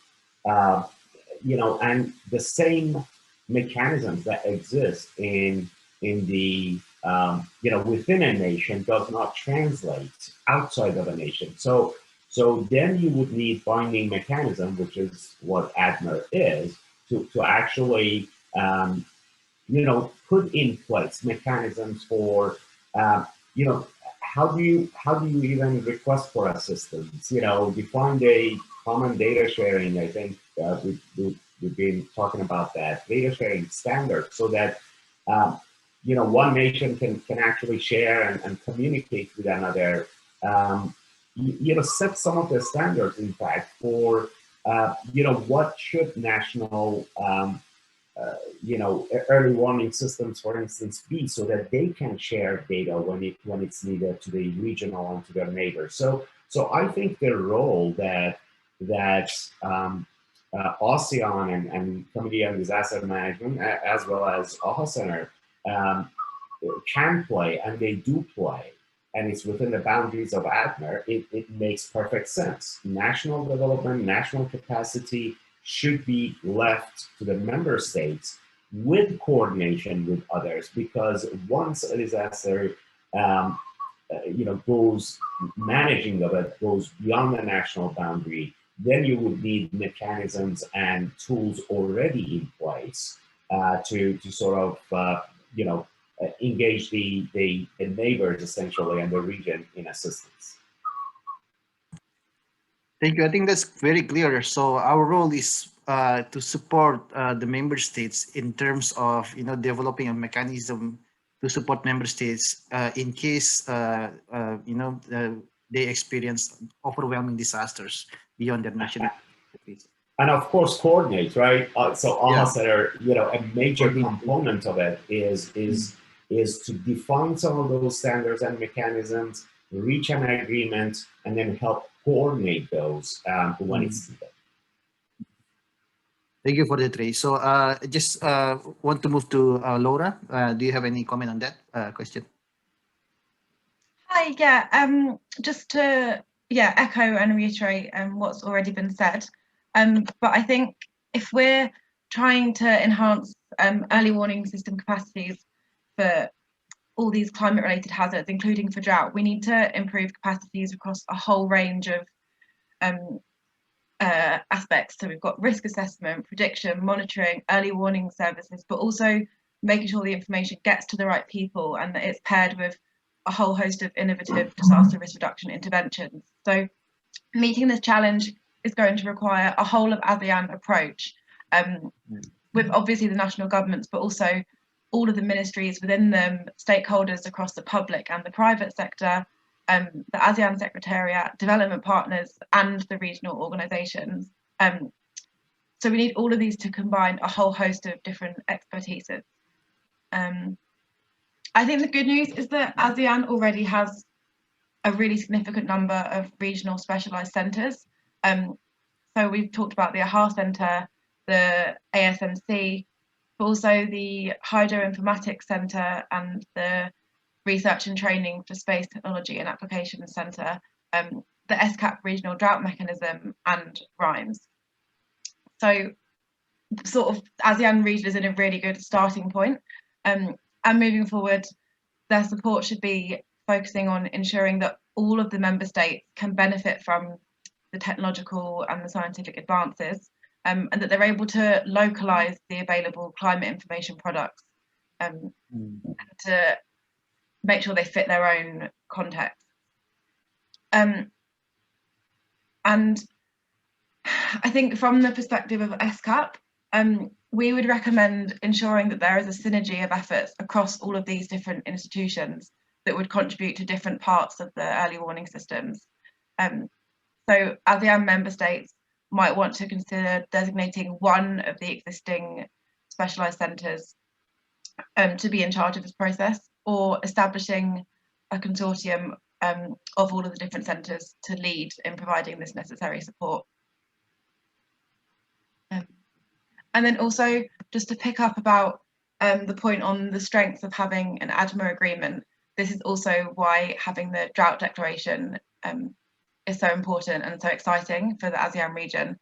and the same mechanisms that exist in the within a nation does not translate outside of a nation. So then you would need binding mechanism, which is what ADMER is, to actually put in place mechanisms for how do you even request for assistance? Define a common data sharing. I think we've been talking about that data sharing standard, so that one nation can actually share and communicate with another. Set some of the standards, in fact, for what should national early warning systems, for instance, be, so that they can share data when it's needed to the regional and to their neighbors. So I think the role that ASEAN and Committee on Disaster Management, as well as AHA Center, can play, and they do play, and it's within the boundaries of ADMER, it makes perfect sense. National development, national capacity should be left to the member states with coordination with others, because once a disaster goes, managing of it goes beyond the national boundary, then you would need mechanisms and tools already in place to sort of engage the neighbors essentially and the region in assistance. Thank you. I think that's very clear. So our role is to support the member states in terms of developing a mechanism to support member states in case they experience overwhelming disasters beyond their national. And of course, coordinate, right? So AHA Center, a major Coordinate. component of it is to define some of those standards and mechanisms, reach an agreement, and then help coordinate those when it's needed. Thank you for that, Ray. So just want to move to Laura. Do you have any comment on that question? Hi, yeah, just to echo and reiterate what's already been said. But I think if we're trying to enhance early warning system capacities for all these climate-related hazards, including for drought, we need to improve capacities across a whole range of aspects. So we've got risk assessment, prediction, monitoring, early warning services, but also making sure the information gets to the right people and that it's paired with a whole host of innovative disaster risk reduction interventions. So meeting this challenge is going to require a whole of ASEAN approach with obviously the national governments, but also all of the ministries within them, stakeholders across the public and the private sector, the ASEAN Secretariat, development partners, and the regional organisations. So we need all of these to combine a whole host of different expertises. I think the good news is that ASEAN already has a really significant number of regional specialised centres. So we've talked about the AHA Centre, the ASMC, but also the Hydroinformatics Centre and the Research and Training for Space Technology and Applications Centre, the SCAP Regional Drought Mechanism, and RHYMES. So sort of ASEAN region is in a really good starting point. And moving forward, their support should be focusing on ensuring that all of the member states can benefit from the technological and the scientific advances, and that they're able to localise the available climate information products to make sure they fit their own context. And I think from the perspective of SCAP, we would recommend ensuring that there is a synergy of efforts across all of these different institutions that would contribute to different parts of the early warning systems. So ASEAN member states might want to consider designating one of the existing specialised centres to be in charge of this process, or establishing a consortium of all of the different centres to lead in providing this necessary support. And then also, just to pick up about the point on the strength of having an ADMA agreement, this is also why having the drought declaration is so important and so exciting for the ASEAN region.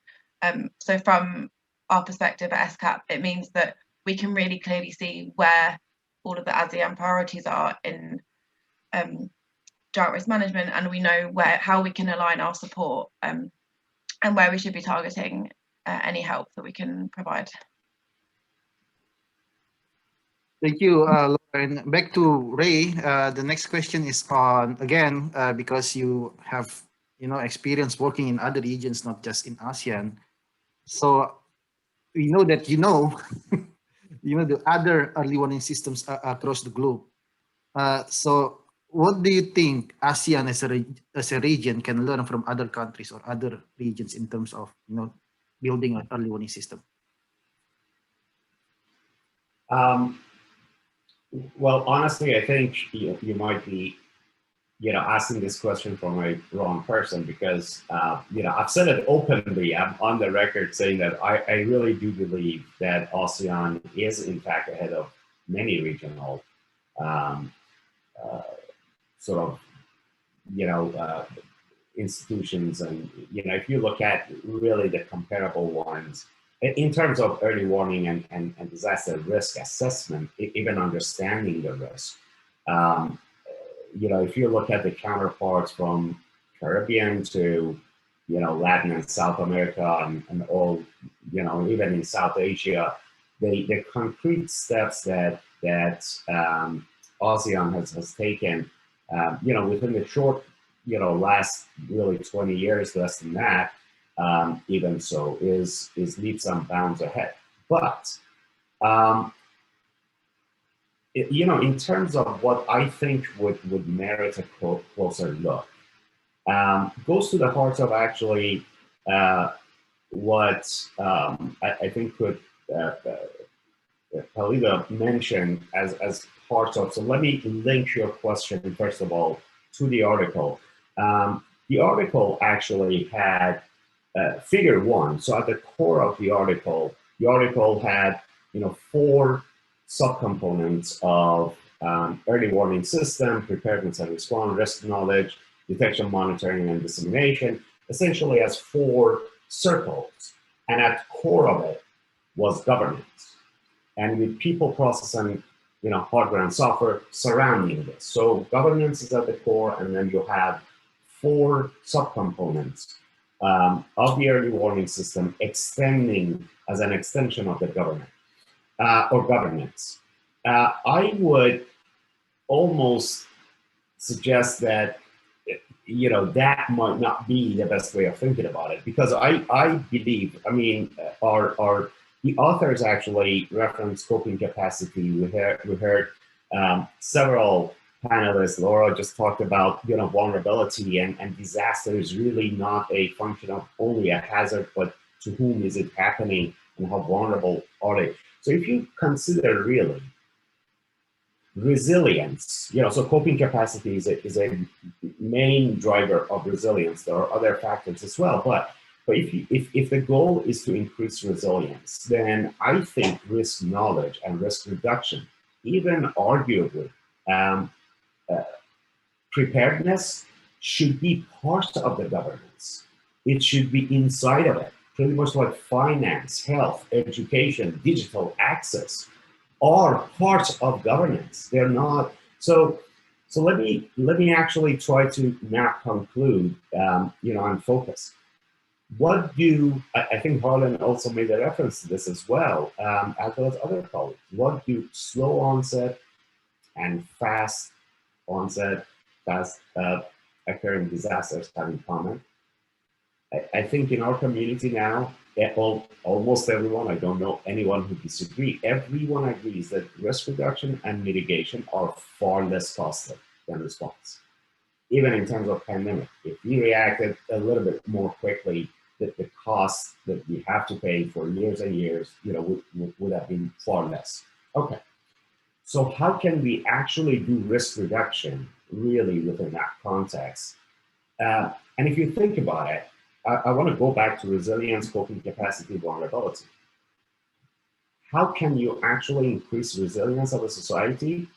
So from our perspective at SCAP, it means that we can really clearly see where all of the ASEAN priorities are in drought risk management, and we know how we can align our support and where we should be targeting any help that we can provide. Thank you, Laura. And back to Ray. The next question is on, again, because you have experience working in other regions, not just in ASEAN. So we know that the other early warning systems across the globe. So what do you think ASEAN as a region can learn from other countries or other regions in terms of building an early warning system? Well, honestly, I think you might be, asking this question from a wrong person, because, I've said it openly. I'm on the record saying that I really do believe that ASEAN is in fact ahead of many regional sort of, institutions. And, if you look at really the comparable ones, in terms of early warning and disaster risk assessment, even understanding the risk, if you look at the counterparts from Caribbean to, Latin and South America and all, even in South Asia, the concrete steps that ASEAN has taken, within the short, last really 20 years, less than that, even so, is leaps and bounds ahead. But in terms of what I think would merit a closer look, goes to the heart of actually what I think could Khalida mentioned as part of. So let me link your question first of all to the article. The article actually had figure 1. So at the core of the article had 4 subcomponents of early warning system, preparedness and response, risk knowledge, detection, monitoring, and dissemination, essentially as 4 circles. And at the core of it was governance. And with people, process, and hardware and software surrounding this. So governance is at the core, and then you have 4 subcomponents of the early warning system extending as an extension of the government or governance. I would almost suggest that that might not be the best way of thinking about it, because I believe, the authors actually reference coping capacity. We heard several panelists. Laura just talked about vulnerability, and disaster is really not a function of only a hazard, but to whom is it happening and how vulnerable are they. So if you consider really resilience, so coping capacity is a main driver of resilience. There are other factors as well, but if the goal is to increase resilience, then I think risk knowledge and risk reduction, even arguably preparedness, should be part of the governance. It should be inside of it, pretty much like finance, health, education, digital access are part of governance. They're not. So let me actually try to now conclude, and focus. what do, I think Harlan also made a reference to this as well, as well as other colleagues, what do slow onset and fast onset, fast occurring disasters have in common? I think in our community now, almost everyone, I don't know anyone who disagrees, everyone agrees that risk reduction and mitigation are far less costly than response. Even in terms of pandemic, if we reacted a little bit more quickly, the cost that we have to pay for years and years, would have been far less. Okay, so how can we actually do risk reduction really within that context? And if you think about it, I want to go back to resilience, coping capacity, vulnerability. How can you actually increase resilience of a society?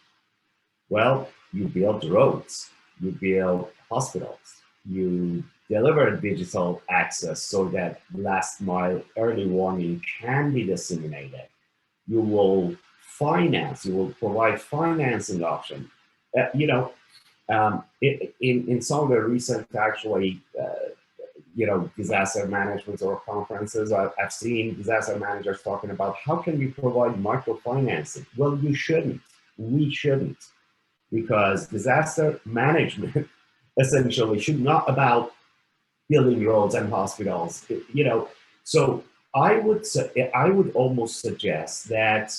Well, you build roads, you build hospitals, you deliver digital access so that last mile early warning can be disseminated. You will provide financing option. In some of the recent actually, disaster management or conferences, I've seen disaster managers talking about how can we provide microfinancing? Well, you shouldn't. We shouldn't, because disaster management essentially should not about building roads and hospitals. So I would almost suggest that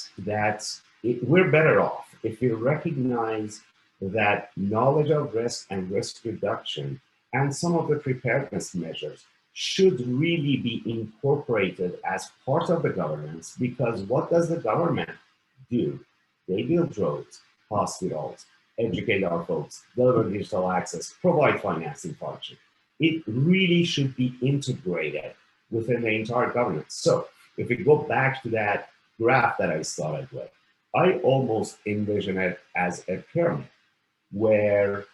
we're better off if we recognize that knowledge of risk and risk reduction and some of the preparedness measures should really be incorporated as part of the governance, because what does the government do? They build roads, hospitals, educate our folks, deliver digital access, provide financing function. It really should be integrated within the entire government. So if we go back to that graph that I started with, I almost envision it as a pyramid where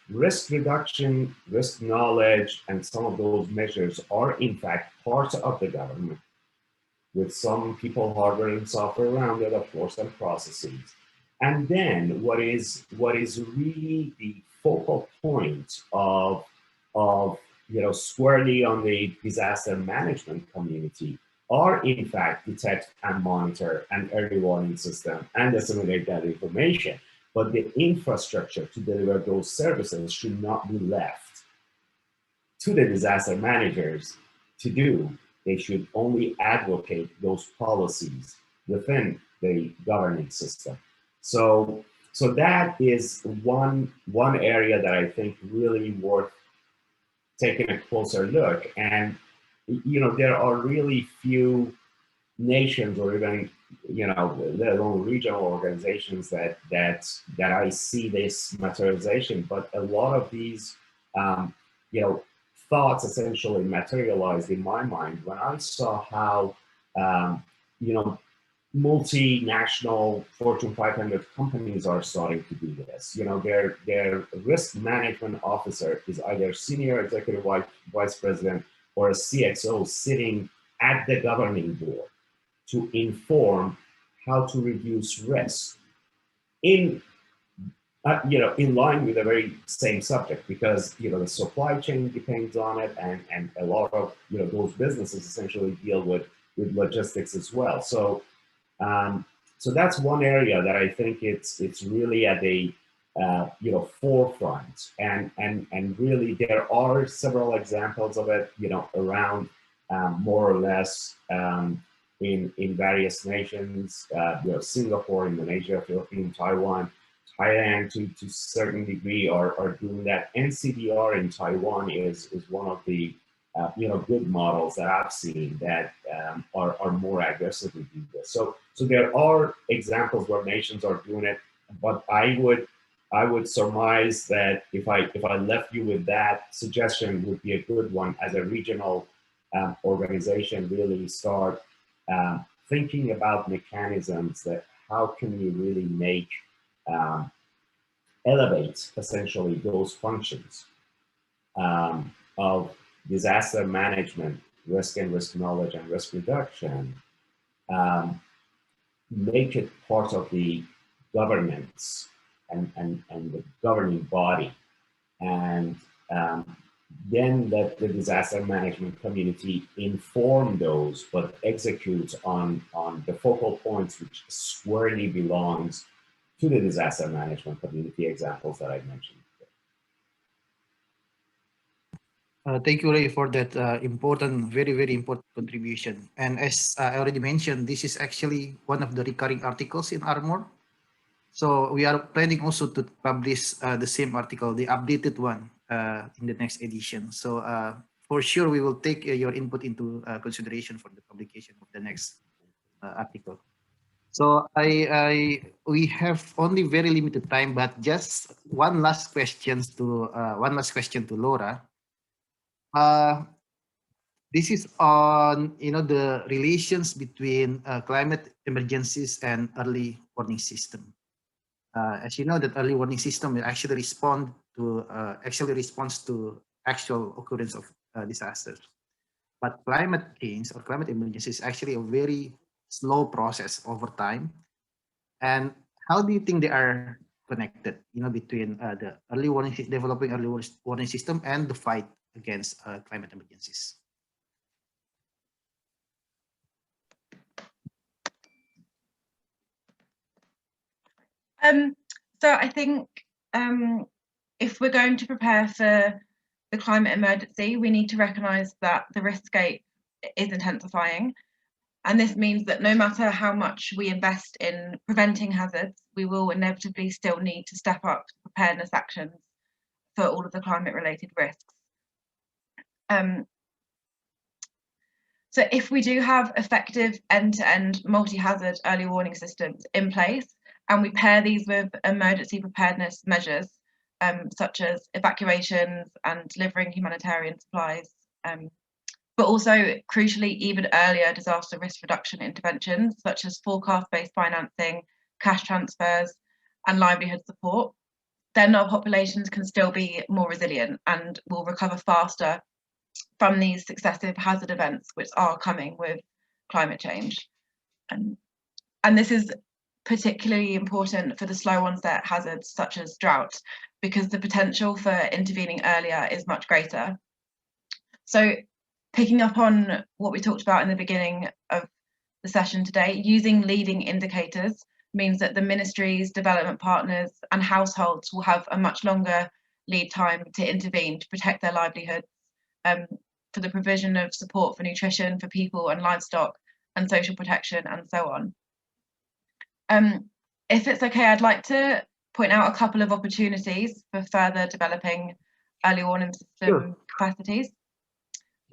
risk reduction, risk knowledge, and some of those measures are in fact part of the government, with some people, hardware and software around it, of course, and processes. And then what is really the focal point of squarely on the disaster management community are in fact detect and monitor an early warning system and disseminate that information. But the infrastructure to deliver those services should not be left to the disaster managers to do. They should only advocate those policies within the governing system. So that is one area that I think really worth taking a closer look. And there are really few nations or even let alone regional organizations that I see this materialization. But a lot of these thoughts essentially materialized in my mind when I saw how multinational Fortune 500 companies are starting to do this. Their risk management officer is either senior executive vice president or a CXO sitting at the governing board to inform how to reduce risk in line with the very same subject, because the supply chain depends on it, and a lot of those businesses essentially deal with logistics as well. So that's one area that I think it's really at the forefront, and really there are several examples of it around more or less in various nations, Singapore, Indonesia, Philippines, Taiwan, Thailand to a certain degree are doing that. NCDR in Taiwan is one of the good models that I've seen that are more aggressively doing this. So there are examples where nations are doing it, but I would surmise that if I left you with that suggestion, would be a good one as a regional organization, really start thinking about mechanisms that how can we really make elevate essentially those functions of disaster management, risk and risk knowledge and risk reduction, make it part of the governance and the governing body, and then let the disaster management community inform those, but execute on the focal points which squarely belongs to the disaster management community examples that I mentioned. Thank you, Ray, for that important, very, very important contribution. And as I already mentioned, this is actually one of the recurring articles in Armor. So we are planning also to publish the same article, the updated one, in the next edition. So for sure, we will take your input into consideration for the publication of the next article. So we have only very limited time, but just one last question to Laura. This is on the relations between climate emergencies and early warning system. As you know, that early warning system will actually responds to actual occurrence of disasters. But climate change or climate emergency is actually a very slow process over time. And how do you think they are connected? Between the developing early warning system and the fight against climate emergencies. So I think if we're going to prepare for the climate emergency, we need to recognise that the riskscape is intensifying. And this means that no matter how much we invest in preventing hazards, we will inevitably still need to step up preparedness actions for all of the climate-related risks. So if we do have effective end-to-end multi-hazard early warning systems in place, and we pair these with emergency preparedness measures, such as evacuations and delivering humanitarian supplies, but also, crucially, even earlier disaster risk reduction interventions, such as forecast-based financing, cash transfers, and livelihood support, then our populations can still be more resilient and will recover faster from these successive hazard events which are coming with climate change. And this is particularly important for the slow onset hazards such as drought, because the potential for intervening earlier is much greater. So picking up on what we talked about in the beginning of the session today, using leading indicators means that the ministries, development partners and households will have a much longer lead time to intervene to protect their livelihoods, for the provision of support for nutrition for people and livestock and social protection and so on. If it's okay, I'd like to point out a couple of opportunities for further developing early warning system capacities.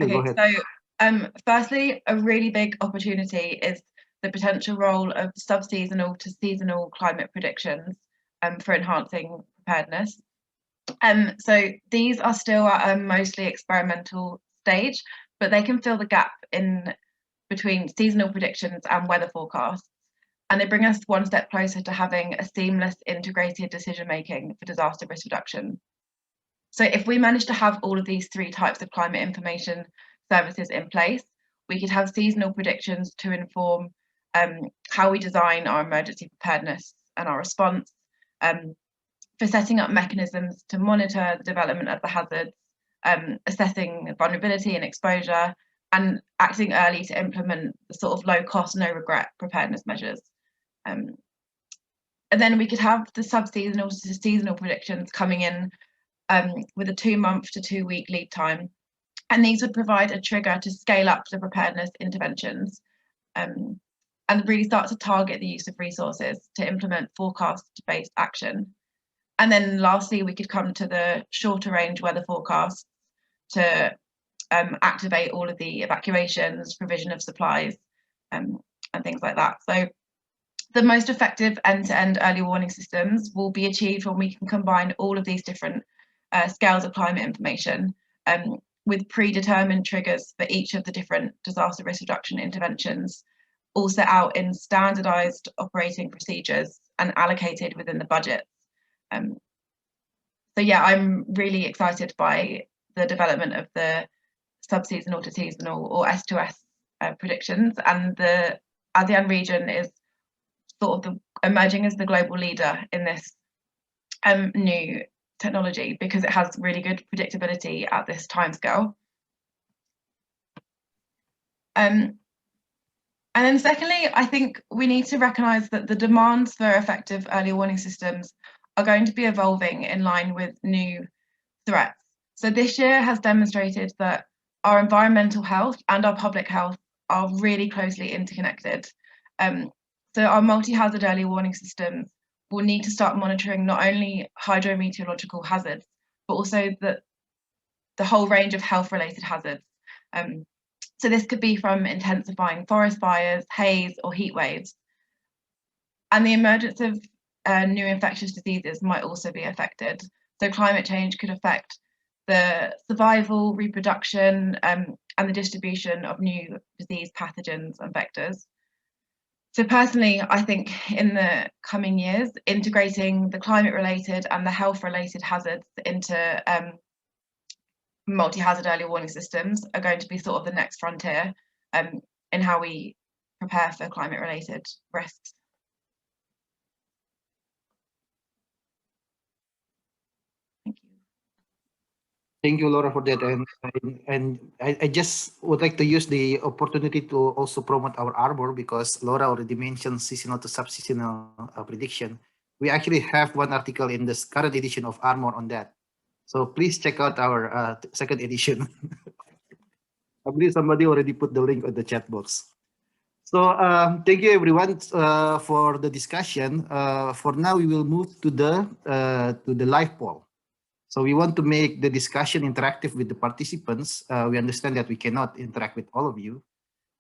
Sure, okay, so firstly, a really big opportunity is the potential role of sub-seasonal to seasonal climate predictions for enhancing preparedness. So these are still at a mostly experimental stage, but they can fill the gap in between seasonal predictions and weather forecasts. And they bring us one step closer to having a seamless integrated decision-making for disaster risk reduction. So if we manage to have all of these three types of climate information services in place, we could have seasonal predictions to inform how we design our emergency preparedness and our response, for setting up mechanisms to monitor the development of the hazards, assessing vulnerability and exposure, and acting early to implement the sort of low cost, no regret preparedness measures. And then we could have the sub-seasonal to seasonal predictions coming in with a 2-month to 2-week lead time. And these would provide a trigger to scale up the preparedness interventions and really start to target the use of resources to implement forecast-based action. And then lastly, we could come to the shorter range weather forecasts to activate all of the evacuations, provision of supplies, and things like that. So the most effective end-to-end early warning systems will be achieved when we can combine all of these different scales of climate information with predetermined triggers for each of the different disaster risk reduction interventions, all set out in standardized operating procedures and allocated within the budget. So yeah, I'm really excited by the development of the sub-seasonal to seasonal or S2S predictions, and the ASEAN region is sort of emerging as the global leader in this new technology because it has really good predictability at this timescale. And then secondly, I think we need to recognise that the demands for effective early warning systems are going to be evolving in line with new threats. So this year has demonstrated that our environmental health and our public health are really closely interconnected. So our multi-hazard early warning systems will need to start monitoring not only hydrometeorological hazards, but also the whole range of health-related hazards. So this could be from intensifying forest fires, haze, or heat waves. And the emergence of new infectious diseases might also be affected. So climate change could affect the survival, reproduction, and the distribution of new disease pathogens and vectors. So personally, I think in the coming years, integrating the climate-related and the health-related hazards into multi-hazard early warning systems are going to be sort of the next frontier in how we prepare for climate-related risks. Thank you. Thank you, Laura, for that. And I just would like to use the opportunity to also promote our Arbor, because Laura already mentioned seasonal to sub-seasonal prediction. We actually have one article in this current edition of Armor on that. So please check out our second edition. I believe somebody already put the link on the chat box. So thank you everyone for the discussion. For now, we will move to the live poll. So we want to make the discussion interactive with the participants. We understand that we cannot interact with all of you,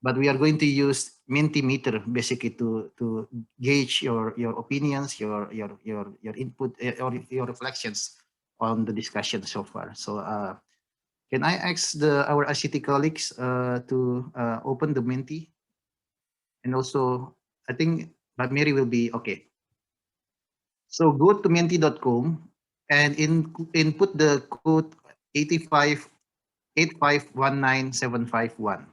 but we are going to use Mentimeter basically to gauge your opinions, your input, or your reflections on the discussion so far. So can I ask our ICT colleagues to open the Menti? And also, I think Mary will be okay. So go to menti.com and input the code 8585197151.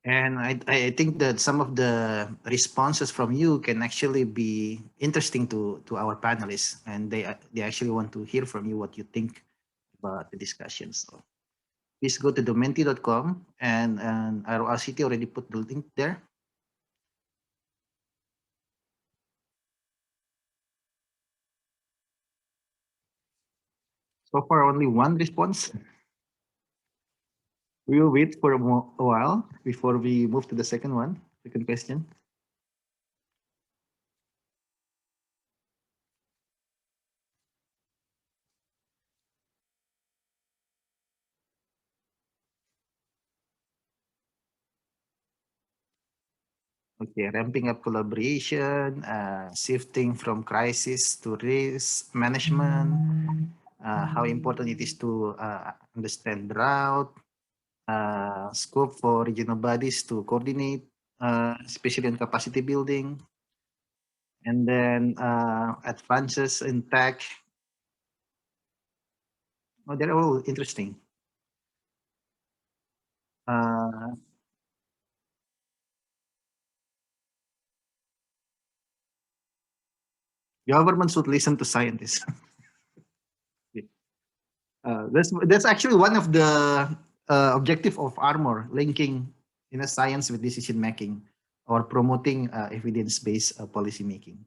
And I think that some of the responses from you can actually be interesting to our panelists, and they actually want to hear from you what you think about the discussion. So please go to menti.com, and our RCT already put the link there. So far, only one response. We will wait for a while before we move to the second question. Okay, ramping up collaboration, shifting from crisis to risk management, how important it is to understand drought, scope for regional bodies to coordinate, especially in capacity building, and then advances in tech. Oh, they're all interesting. Governments should listen to scientists. That's actually one of the objective of Armor, linking science with decision making, or promoting evidence-based policy making.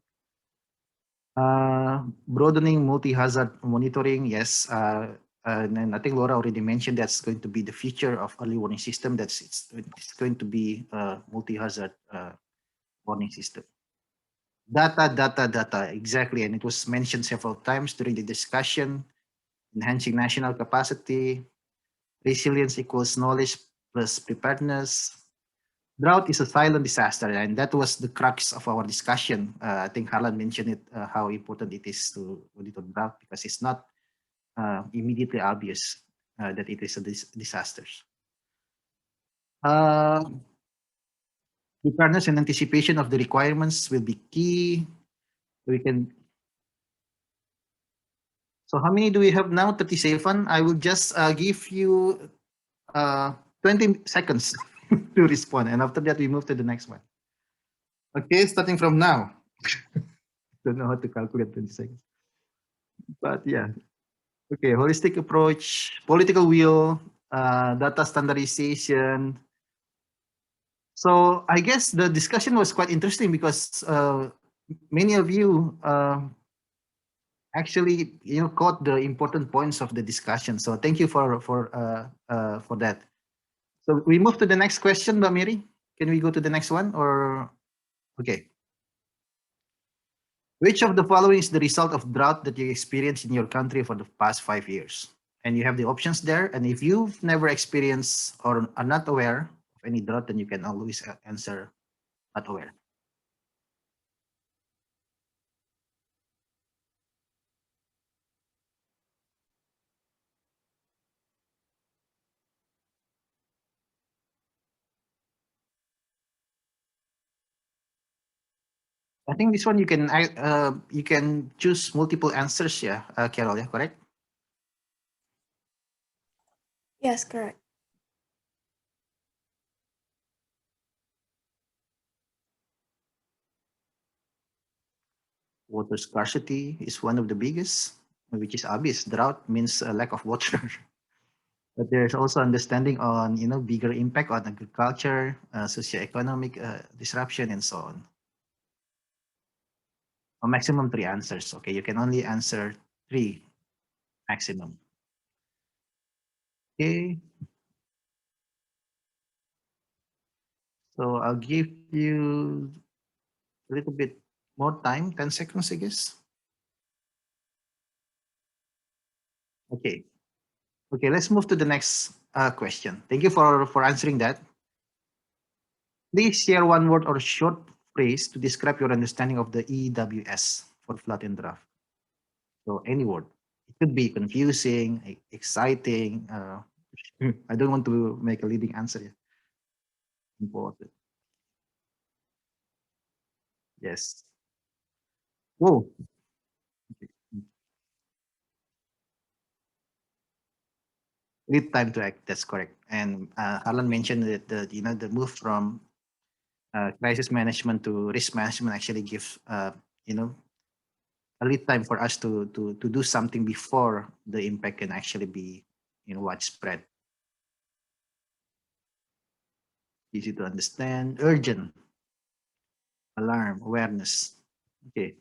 Broadening multi-hazard monitoring, yes. And I think Laura already mentioned that's going to be the future of early warning system. It's going to be a multi-hazard warning system. Data, exactly. And it was mentioned several times during the discussion. Enhancing national capacity, resilience equals knowledge plus preparedness. Drought is a silent disaster, and that was the crux of our discussion. I think Harlan mentioned it, how important it is to monitor drought, because it's not immediately obvious that it is a disaster. Preparedness and anticipation of the requirements will be key. So how many do we have now? 37. I will just give you 20 seconds to respond. And after that, we move to the next one. Okay, starting from now. Don't know how to calculate 20 seconds. But yeah. Okay, holistic approach, political will, data standardization. So I guess the discussion was quite interesting because many of you actually caught the important points of the discussion. So thank you for that. So we move to the next question, Mbak Mary. Can we go to the next one or okay? Which of the following is the result of drought that you experienced in your country for the past 5 years? And you have the options there. And if you've never experienced or are not aware of any drought, then you can always answer not aware. I think this one you can choose multiple answers, yeah, Carol, yeah, correct? Yes, correct. Water scarcity is one of the biggest, which is obvious. Drought means a lack of water. But there's also understanding on bigger impact on agriculture, socioeconomic disruption, and so on. A maximum 3 answers. Okay, you can only answer 3 maximum. Okay. So I'll give you a little bit more time, 10 seconds, I guess. Okay. Okay, let's move to the next question. Thank you for answering that. Please share one word or short phrase to describe your understanding of the EWS for flood and drought. So any word. It could be confusing, exciting. I don't want to make a leading answer here. Important. Yes. Whoa. Okay. Need time to act. That's correct. And Harlan mentioned that the move from crisis management to risk management actually gives a lead time for us to do something before the impact can actually be widespread. Easy to understand. Urgent. Alarm. Awareness. Okay.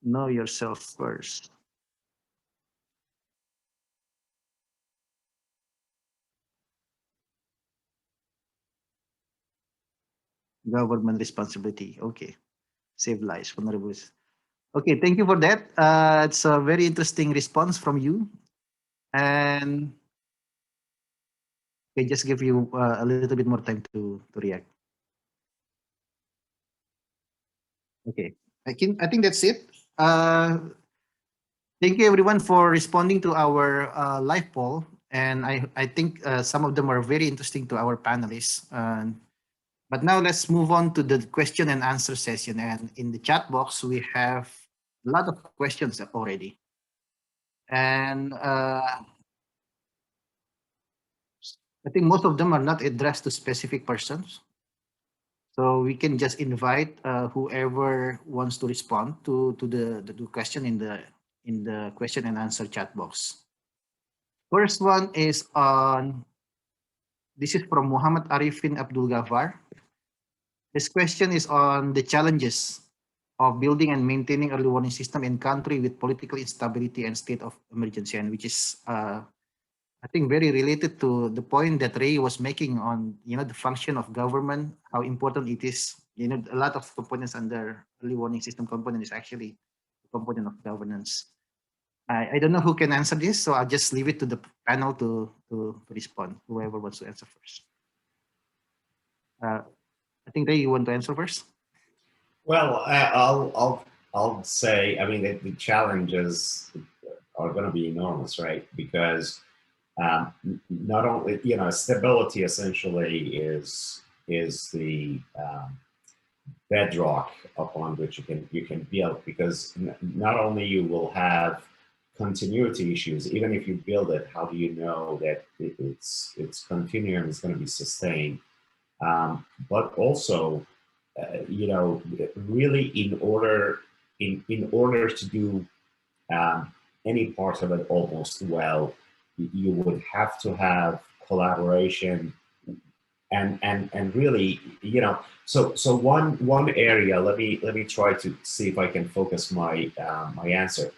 Know yourself first. Government responsibility. Okay. Save lives, vulnerables. Okay, thank you for that. It's a very interesting response from you. And I just give you a little bit more time to react. Okay, I think that's it. Thank you everyone for responding to our live poll. And I think some of them are very interesting to our panelists. But now let's move on to the question and answer session. And in the chat box, we have a lot of questions already. And I think most of them are not addressed to specific persons. So we can just invite whoever wants to respond to the question in the question and answer chat box. First one is on, this is from Muhammad Arifin Abdul Ghaffar. This question is on the challenges of building and maintaining early warning system in country with political instability and state of emergency, and which is I think very related to the point that Ray was making on the function of government, how important it is. A lot of components under early warning system component is actually a component of governance. I don't know who can answer this, so I'll just leave it to the panel to respond. Whoever wants to answer first. I think Ray, you want to answer first? Well, I'll say, I mean, the challenges are going to be enormous, right? Because not only, stability essentially is the bedrock upon which you can build, because not only you will have continuity issues. Even if you build it, how do you know that its continuum is going to be sustained? But also, you know, really in order to do any part of it almost well, you would have to have collaboration and really, you know, so one area. Let me try to see if I can focus my my answer.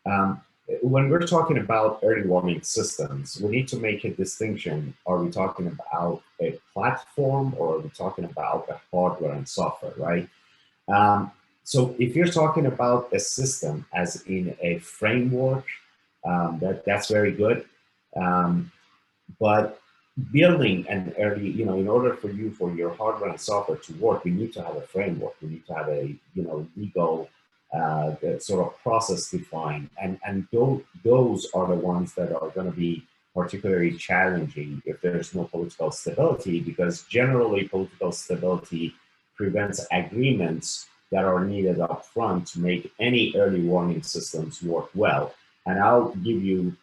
Um, when we're talking about early warning systems, we need to make a distinction. Are we talking about a platform, or are we talking about a hardware and software, right? So if you're talking about a system as in a framework, that's very good. But building an early, you know, in order for your hardware and software to work, we need to have a framework. We need to have a, you know, legal sort of process defined, and those are the ones that are going to be particularly challenging if there's no political stability, because generally political stability prevents agreements that are needed up front to make any early warning systems work well. And I'll give you,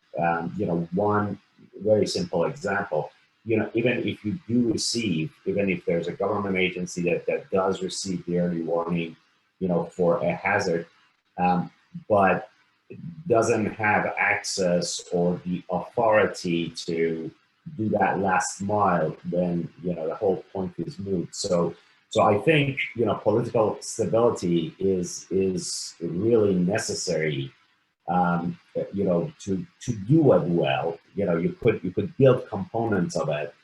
you know, one very simple example. You know, even if you do receive, even if there's a government agency that does receive the early warning, you know, for a hazard, but doesn't have access or the authority to do that last mile, then, you know, the whole point is moot. So I think, you know, political stability is really necessary, you know, to do it well. You know, you could build components of it.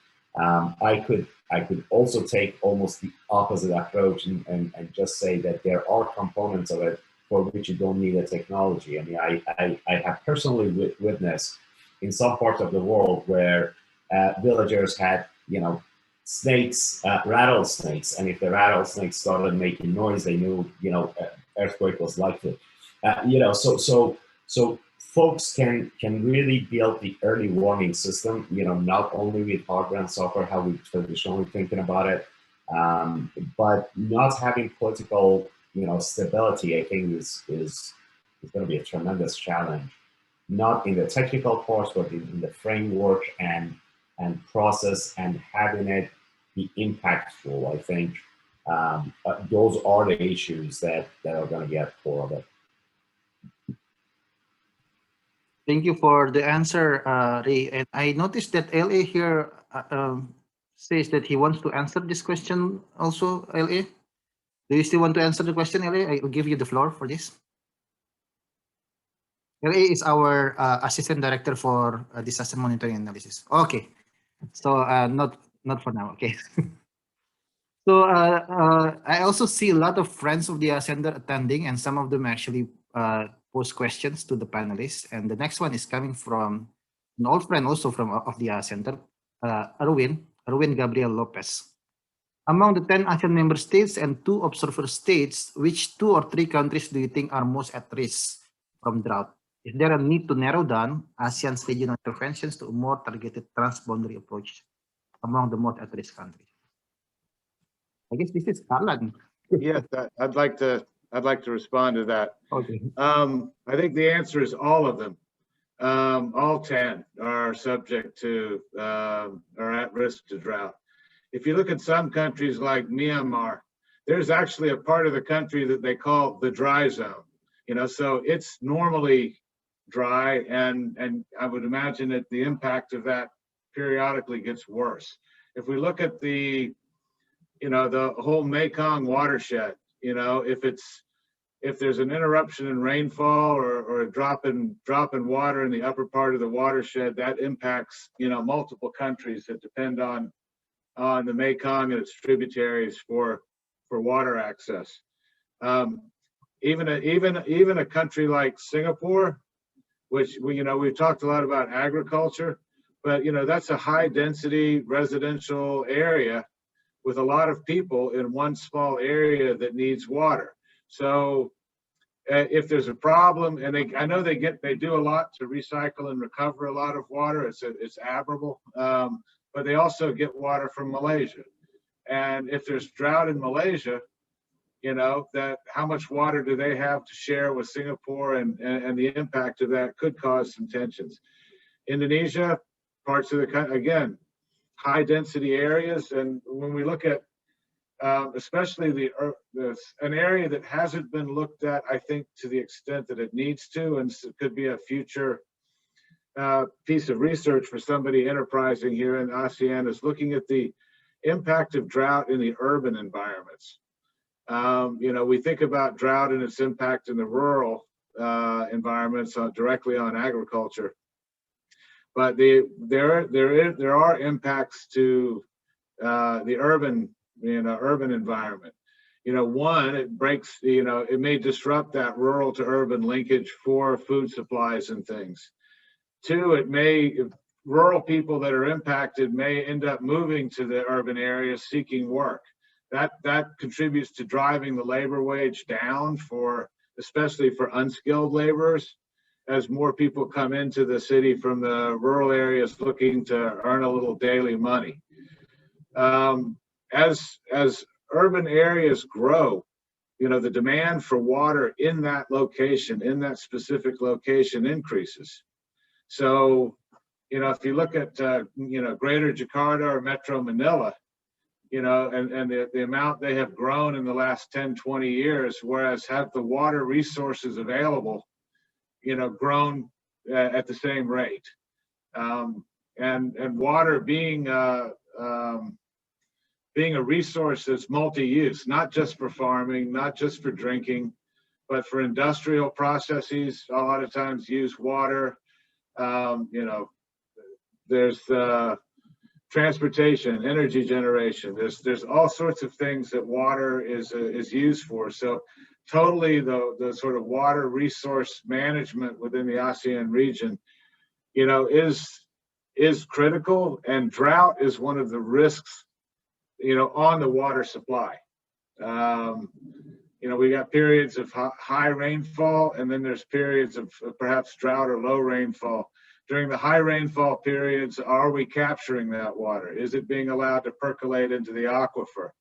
I could also take almost the opposite approach and just say that there are components of it for which you don't need a technology. I mean, I have personally witnessed in some parts of the world where villagers had, you know, snakes, rattlesnakes, and if the rattlesnakes started making noise, they knew, you know, earthquake was likely. You know, so folks can really build the early warning system, you know, not only with hardware and software, how we traditionally thinking about it, but not having political, you know, stability, I think is going to be a tremendous challenge, not in the technical parts, but in the framework and process, and having it be impactful. I think those are the issues that are going to be at the core of it. Thank you for the answer, Ray. And I noticed that LA here says that he wants to answer this question also, LA. Do you still want to answer the question, LA? I will give you the floor for this. LA is our assistant director for disaster monitoring analysis. Okay, so not for now. Okay. So I also see a lot of friends of the Ascender attending, and some of them actually pose questions to the panelists. And the next one is coming from an old friend also from of the Ascender, Erwin Gabriel Lopez. Among the 10 ASEAN member states and 2 observer states, which 2 or 3 countries do you think are most at risk from drought? Is there a need to narrow down ASEAN's regional interventions to a more targeted transboundary approach among the most at-risk countries? I guess this is Karlan. Yes, I'd like to respond to that. Okay. I think the answer is all of them. All 10 are subject to, are at risk to drought. If you look at some countries like Myanmar, there's actually a part of the country that they call the dry zone. You know, so it's normally dry, and I would imagine that the impact of that periodically gets worse. If we look at the, you know, the whole Mekong watershed, you know, if there's an interruption in rainfall or a drop in water in the upper part of the watershed, that impacts, you know, multiple countries that depend on the Mekong and its tributaries for water access. Even a country like Singapore, which we've talked a lot about agriculture, but that's a high density residential area with a lot of people in one small area that needs water. So if there's a problem, and I know they do a lot to recycle and recover a lot of water, it's admirable, but they also get water from Malaysia. And if there's drought in Malaysia, you know, that how much water do they have to share with Singapore, and the impact of that could cause some tensions. Indonesia, parts of the country, again, high density areas. And when we look at especially an area that hasn't been looked at, I think, to the extent that it needs to, and so it could be a future piece of research for somebody enterprising here in ASEAN, is looking at the impact of drought in the urban environments. You know, we think about drought and its impact in the rural environments directly on agriculture, but there are impacts to the urban, urban environment. You know, one, it breaks, it may disrupt that rural to urban linkage for food supplies and things. Two, it may, rural people that are impacted may end up moving to the urban areas seeking work. That contributes to driving the labor wage down especially for unskilled laborers, as more people come into the city from the rural areas looking to earn a little daily money. As urban areas grow, the demand for water in that location, in that specific location, increases. So, if you look at, Greater Jakarta or Metro Manila, and the amount they have grown in the last 10, 20 years, whereas have the water resources available, grown at the same rate. And water being a resource that's multi-use, not just for farming, not just for drinking, but for industrial processes, a lot of times use water. There's transportation, energy generation. There's all sorts of things that water is used for. So totally the sort of water resource management within the ASEAN region, is critical, and drought is one of the risks, on the water supply. We got periods of high rainfall, and then there's periods of perhaps drought or low rainfall. During the high rainfall periods, are we capturing that water? Is it being allowed to percolate into the aquifer?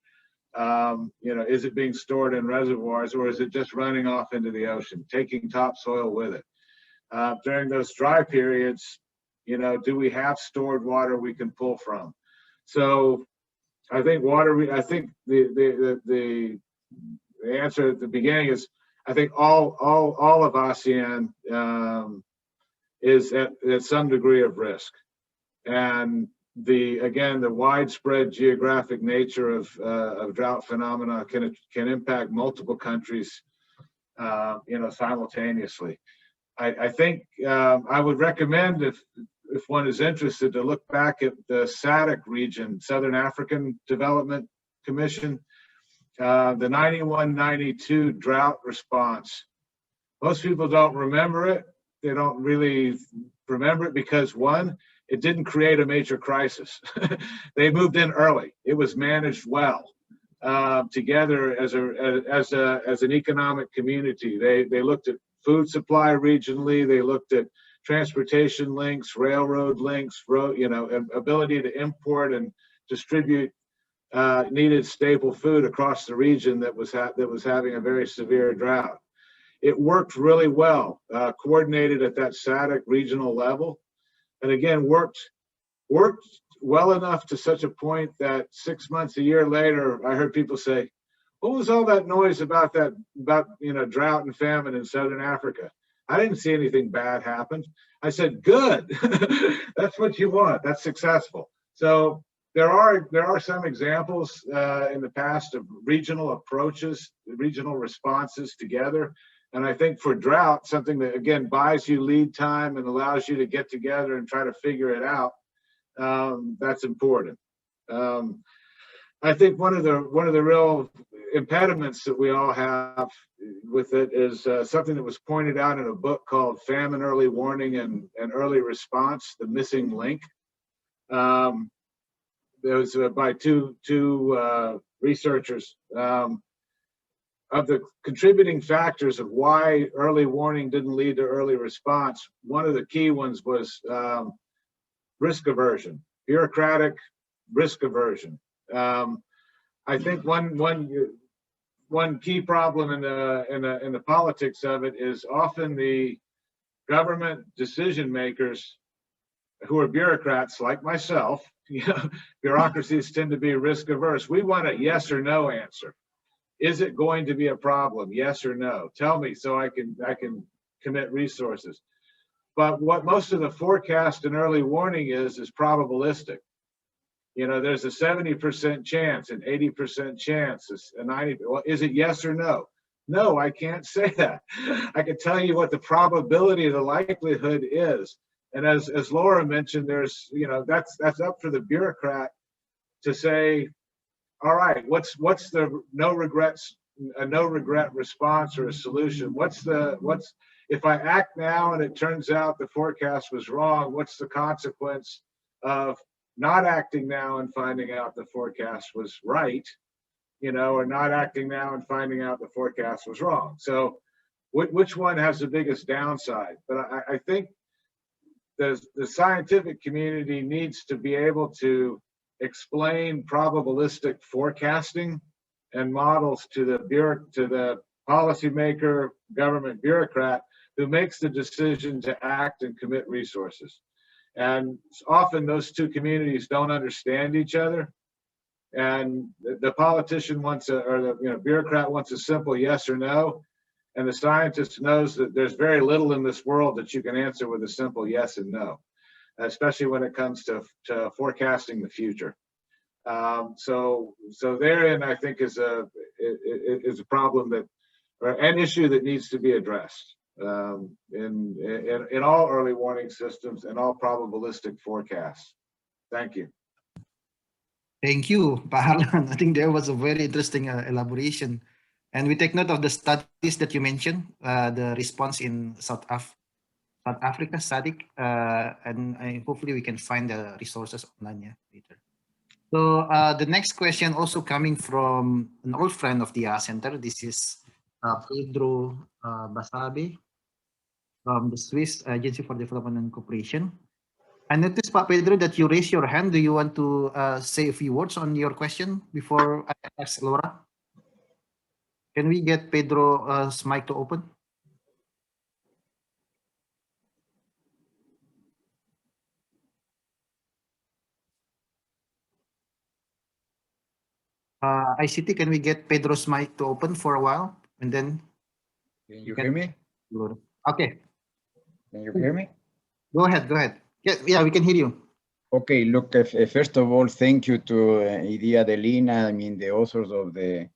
Is it being stored in reservoirs, or is it just running off into the ocean, taking topsoil with it? During those dry periods, do we have stored water we can pull from? So I think the answer at the beginning is, I think all of ASEAN is at some degree of risk. And the widespread geographic nature of drought phenomena can impact multiple countries, simultaneously. I think I would recommend, if one is interested, to look back at the SADC region, Southern African Development Commission, the 91-92 drought response. Most people don't remember it. They don't really remember it because, one, it didn't create a major crisis. They moved in early. It was managed well together as an economic community. They looked at food supply regionally. They looked at transportation links, railroad links, ability to import and distribute needed staple food across the region that was having a very severe drought. It worked really well, coordinated at that SADC regional level, and again worked well enough to such a point that 6 months, a year later, I heard people say, "What was all that noise about drought and famine in Southern Africa? I didn't see anything bad happen." I said, "Good, that's what you want. That's successful." So there are some examples in the past of regional approaches, regional responses together. And I think for drought, something that, again, buys you lead time and allows you to get together and try to figure it out, that's important. I think one of the real impediments that we all have with it is something that was pointed out in a book called Famine Early Warning and Early Response, The Missing Link. It was by two researchers. Of the contributing factors of why early warning didn't lead to early response, one of the key ones was risk aversion, bureaucratic risk aversion. I think one one key problem in the politics of it is often the government decision makers who are bureaucrats like myself. Bureaucracies tend to be risk averse. We want a yes or no answer. Is it going to be a problem? Yes or no? Tell me so I can commit resources. But what most of the forecast and early warning is probabilistic. There's a 70% chance, an 80% chance, a 90%. Well, is it yes or no? No, I can't say that. I can tell you what the probability, the likelihood is. And as Laura mentioned, there's, that's up for the bureaucrat to say, all right, what's the no regret response or a solution? If I act now and it turns out the forecast was wrong, what's the consequence of not acting now and finding out the forecast was right, or not acting now and finding out the forecast was wrong? So which one has the biggest downside? But I think the scientific community needs to be able to explain probabilistic forecasting and models to the policymaker, government bureaucrat who makes the decision to act and commit resources. And often those two communities don't understand each other. And the politician wants the bureaucrat wants a simple yes or no. And the scientist knows that there's very little in this world that you can answer with a simple yes and no, especially when it comes to forecasting the future. So therein, I think, is a problem or an issue that needs to be addressed in all early warning systems and all probabilistic forecasts. Thank you. Thank you, Pak Harlan. I think there was a very interesting elaboration. And we take note of the studies that you mentioned, the response in South Africa, SADC, and hopefully we can find the resources online later. So the next question also coming from an old friend of the Center. This is Pedro Basabe from the Swiss Agency for Development and Cooperation. I noticed, Pak Pedro, that you raised your hand. Do you want to say a few words on your question before I ask Laura? Can we get Pedro's mic to open? ICT, can we get Pedro's mic to open for a while? And then... Can you hear me? Okay. Can you hear me? Go ahead. Yeah, we can hear you. Okay, look, first of all, thank you to Idia Delina, the authors of the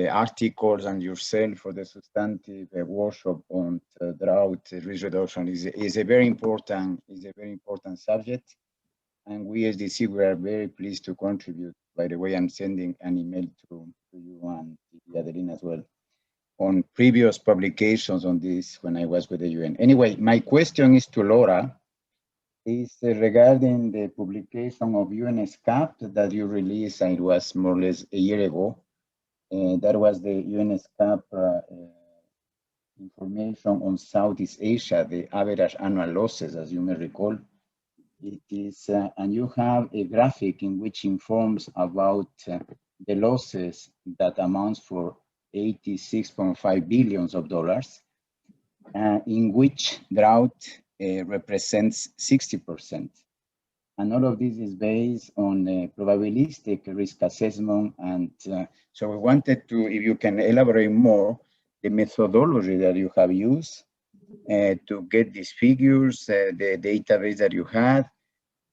articles, and yourself for the substantive workshop on drought risk reduction. Is a very important subject, and we as DC we are very pleased to contribute. By the way, I'm sending an email to you and Idia Delina as well on previous publications on this when I was with the UN. Anyway, my question is to Laura. Is regarding the publication of UNESCAP that you released, it was more or less a year ago. That was the UNESCAP information on Southeast Asia, the average annual losses, as you may recall. It is, and you have a graphic in which informs about the losses that amounts for $86.5 billion, in which drought represents 60%. And all of this is based on a probabilistic risk assessment. And so we wanted to, if you can elaborate more, the methodology that you have used to get these figures, the database that you had,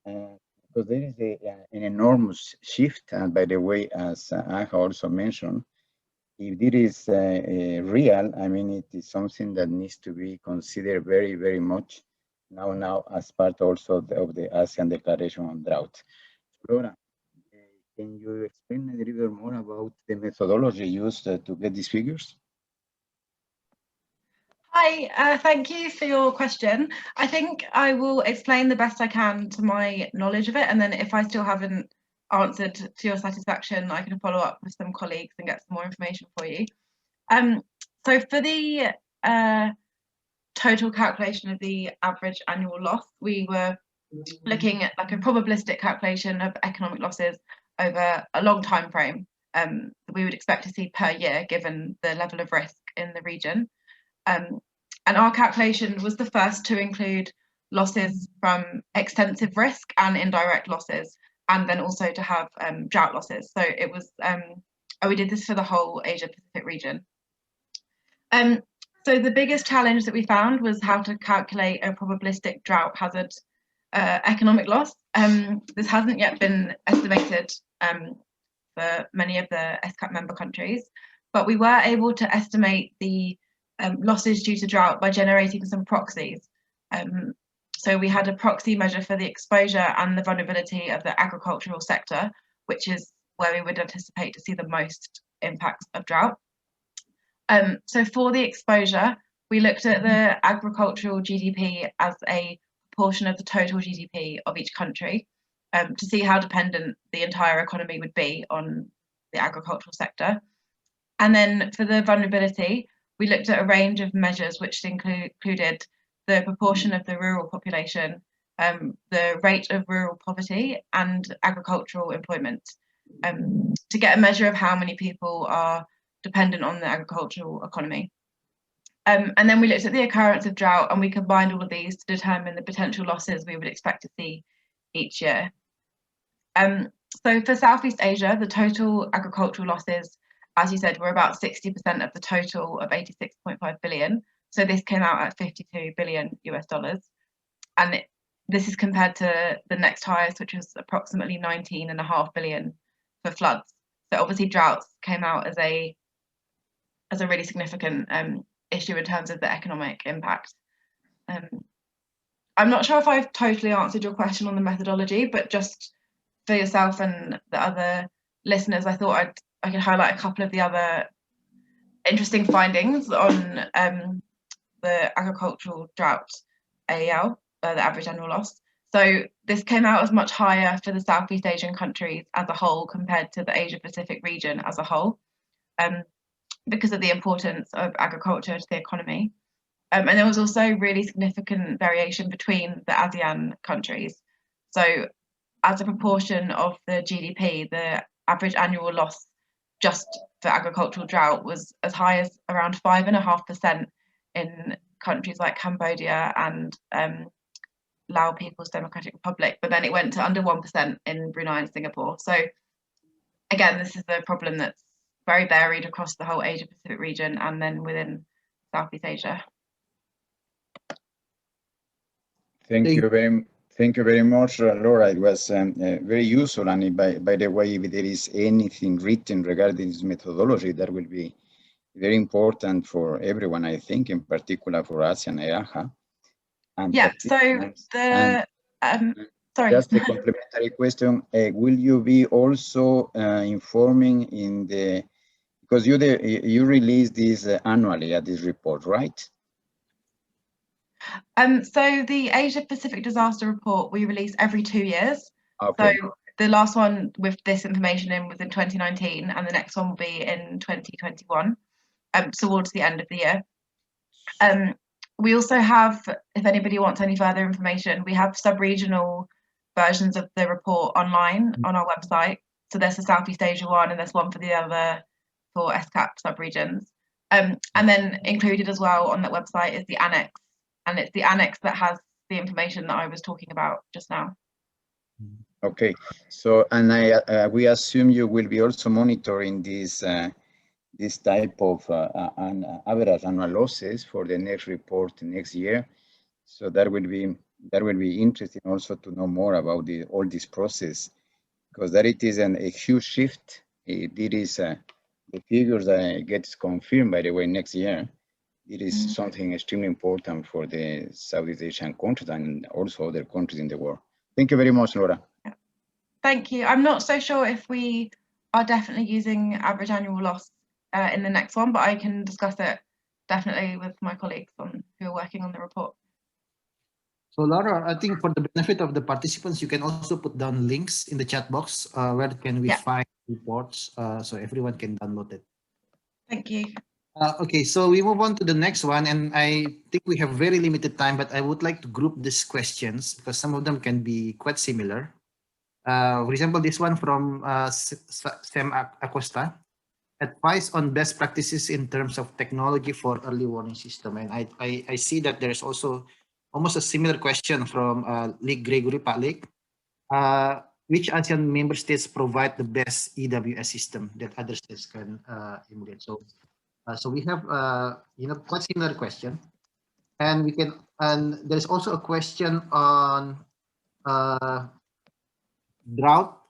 because there is an enormous shift. And by the way, as Aja also mentioned, if it is real, it is something that needs to be considered very, very much now as part also of the ASEAN Declaration on Drought. Laura, can you explain a little bit more about the methodology used to get these figures? Hi, thank you for your question. I think I will explain the best I can to my knowledge of it, and then if I still haven't answered to your satisfaction, I can follow up with some colleagues and get some more information for you. So for the total calculation of the average annual loss, we were looking at like a probabilistic calculation of economic losses over a long time frame. we would expect to see per year, given the level of risk in the region. And our calculation was the first to include losses from extensive risk and indirect losses, and then also to have drought losses. So it was, we did this for the whole Asia Pacific region. So the biggest challenge that we found was how to calculate a probabilistic drought hazard economic loss. This hasn't yet been estimated for many of the ESCAP member countries, but we were able to estimate the losses due to drought by generating some proxies. So we had a proxy measure for the exposure and the vulnerability of the agricultural sector, which is where we would anticipate to see the most impacts of drought. So for the exposure, we looked at the agricultural GDP as a proportion of the total GDP of each country to see how dependent the entire economy would be on the agricultural sector. And then for the vulnerability, we looked at a range of measures which included the proportion of the rural population, the rate of rural poverty and agricultural employment to get a measure of how many people are dependent on the agricultural economy. And then we looked at the occurrence of drought and we combined all of these to determine the potential losses we would expect to see each year. So for Southeast Asia, the total agricultural losses, as you said, were about 60% of the total of 86.5 billion. So this came out at 52 billion US dollars. And this is compared to the next highest, which was approximately 19.5 billion for floods. So obviously droughts came out as a really significant issue in terms of the economic impact. I'm not sure if I've totally answered your question on the methodology, but just for yourself and the other listeners, I thought I could highlight a couple of the other interesting findings on the agricultural drought AEL, the average annual loss. So this came out as much higher for the Southeast Asian countries as a whole compared to the Asia Pacific region as a whole, because of the importance of agriculture to the economy. And there was also really significant variation between the ASEAN countries. So as a proportion of the GDP, the average annual loss just for agricultural drought was as high as around 5.5% in countries like Cambodia and Lao People's Democratic Republic, but then it went to under 1% in Brunei and Singapore. So again, this is a problem that's very varied across the whole Asia Pacific region and then within Southeast Asia. Thank you very much, Laura. It was very useful, and by the way, if there is anything written regarding this methodology, that will be very important for everyone, I think, in particular for ASEAN EAHA. And yeah, so the, sorry. Just a complementary question, will you be also informing in the, because you release this annually at this report, right? So the Asia Pacific Disaster Report we release every 2 years. Okay. So the last one with this information in was in 2019, and the next one will be in 2021, towards the end of the year. We also have, if anybody wants any further information, we have sub-regional versions of the report online on our website. So there's the Southeast Asia one, and there's one for the other for ESCAP sub-regions. And then included as well on that website is the annex. And it's the annex that has the information that I was talking about just now. Okay, so and we assume you will be also monitoring this this type of average annual losses for the next report next year. So that will be interesting also to know more about all this process, because that it is a huge shift. It is the figures that gets confirmed, by the way, next year. It is something extremely important for the Southeast Asian countries and also other countries in the world. Thank you very much, Laura. Thank you. I'm not so sure if we are definitely using average annual loss in the next one, but I can discuss it definitely with my colleagues who are working on the report. So Laura, I think for the benefit of the participants, you can also put down links in the chat box. Where can we find reports so everyone can download it? Thank you. Okay, so we move on to the next one, and I think we have very limited time, but I would like to group these questions because some of them can be quite similar. For example, this one from Sam Acosta. advice on best practices in terms of technology for early warning system. And I see that there's also almost a similar question from Lee Gregory Palik. Which ASEAN member states provide the best EWS system that other states can emulate? So we have quite similar question, and there's also a question on drought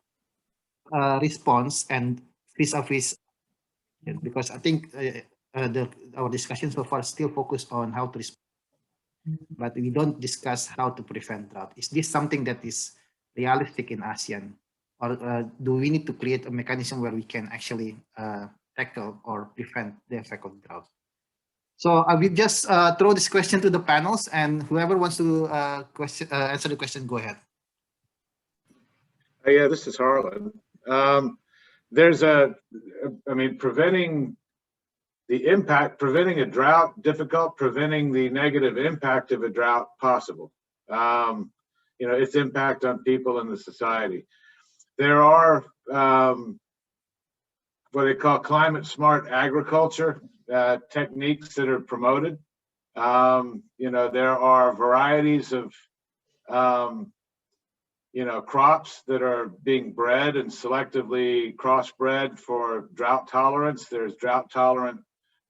response and vis-a-vis, because I think our discussion so far still focused on how to respond, but we don't discuss how to prevent drought. Is this something that is realistic in ASEAN, or do we need to create a mechanism where we can actually tackle or prevent the effect of drought? So I will just throw this question to the panels, and whoever wants to answer the question, go ahead. Yeah, this is Harlan. Preventing the impact, preventing a drought, difficult, preventing the negative impact of a drought, possible. Its impact on people and the society. There are what they call climate smart agriculture techniques that are promoted. There are varieties of crops that are being bred and selectively crossbred for drought tolerance. There's drought tolerant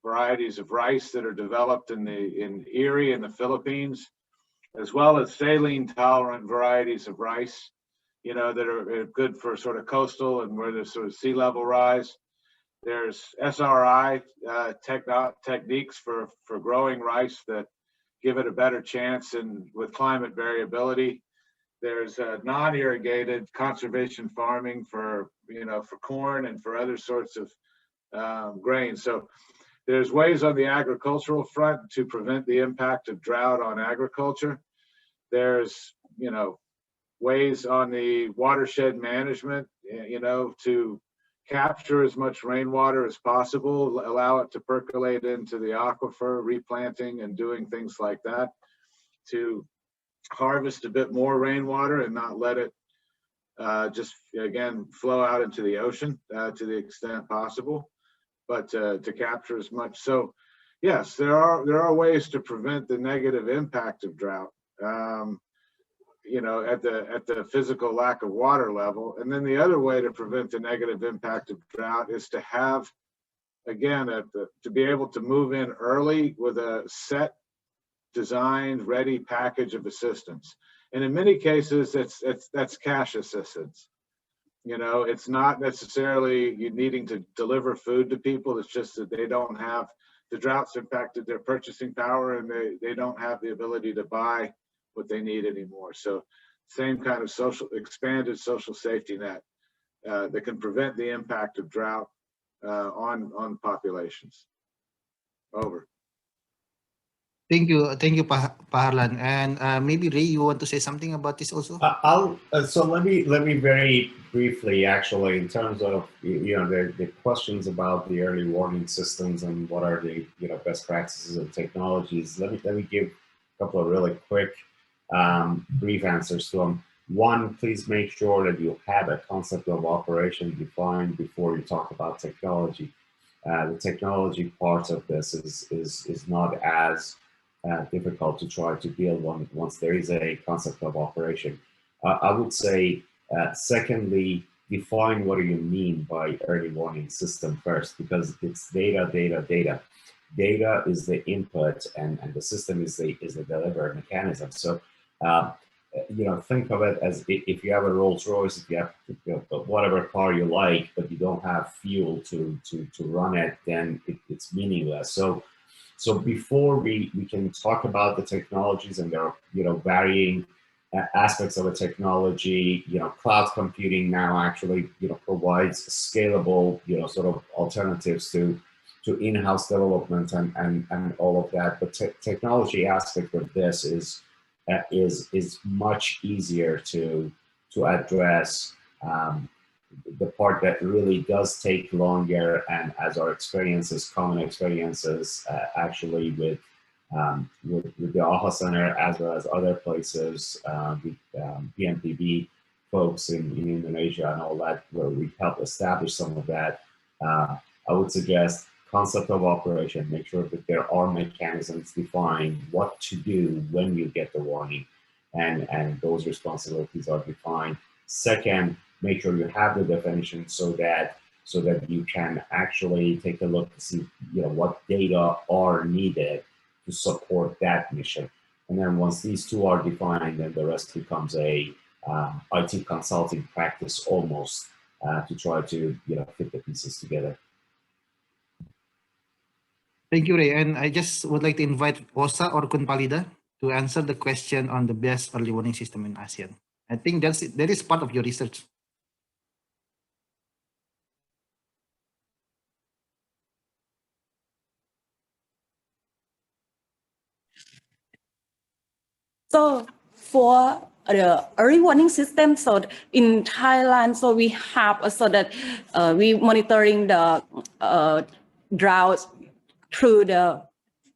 varieties of rice that are developed in Erie in the Philippines, as well as saline tolerant varieties of rice, that are good for sort of coastal and where there's sort of sea level rise. There's SRI techniques for growing rice that give it a better chance and with climate variability. There's non-irrigated conservation farming for corn and for other sorts of grains. So there's ways on the agricultural front to prevent the impact of drought on agriculture. There's ways on the watershed management, to capture as much rainwater as possible, allow it to percolate into the aquifer, replanting and doing things like that to harvest a bit more rainwater and not let it just again flow out into the ocean to the extent possible, but to capture as much. So yes, there are ways to prevent the negative impact of drought, at the physical lack of water level. And then the other way to prevent the negative impact of drought is to have, again, to be able to move in early with a set, designed, ready package of assistance. And in many cases, that's cash assistance. It's not necessarily you needing to deliver food to people. It's just that they don't have, the drought's impacted their purchasing power and they don't have the ability to buy what they need anymore. So same kind of expanded social safety net that can prevent the impact of drought on populations. Over. Thank you, Pa Harlan. And maybe Ray, you want to say something about this also? So let me very briefly, actually, in terms of the questions about the early warning systems and what are the best practices and technologies. Let me give a couple of really quick brief answers to them. One, please make sure that you have a concept of operation defined before you talk about technology. The technology part of this is not as difficult to try to build one once there is a concept of operation. I would say, secondly, define what do you mean by early warning system first, because it's data. Data is the input, and the system is the delivery mechanism. So, think of it as if you have a Rolls Royce, if you have whatever car you like, but you don't have fuel to run it, then it's meaningless. So before we can talk about the technologies, and there are varying aspects of a technology, cloud computing now actually provides scalable sort of alternatives to in-house development and all of that. But technology aspect of this is much easier to address. The part that really does take longer, and as our experiences, common experiences, actually with the AHA Center as well as other places, with BNPB folks in Indonesia and all that, where we helped establish some of that, I would suggest concept of operation, make sure that there are mechanisms defined what to do when you get the warning, and those responsibilities are defined. Second, make sure you have the definition so that you can actually take a look to see what data are needed to support that mission. And then once these two are defined, then the rest becomes a IT consulting practice almost to try to fit the pieces together. Thank you, Ray. And I just would like to invite Osa or Kunpalida to answer the question on the best early warning system in ASEAN. I think that is part of your research. So for the early warning system, so in Thailand, so we have so that we monitoring the drought through the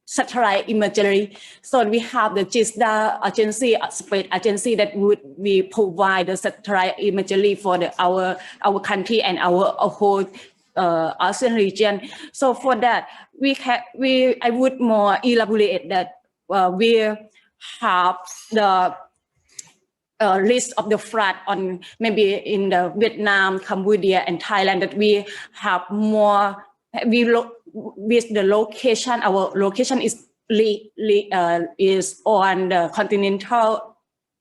satellite imagery. So we have the GISDA agency, space agency that would be provide the satellite imagery for our country and our whole ASEAN region. So for that, I would more elaborate that we have the list of the flood on maybe in the Vietnam, Cambodia, and Thailand that we have more. With the location, our location is on the continental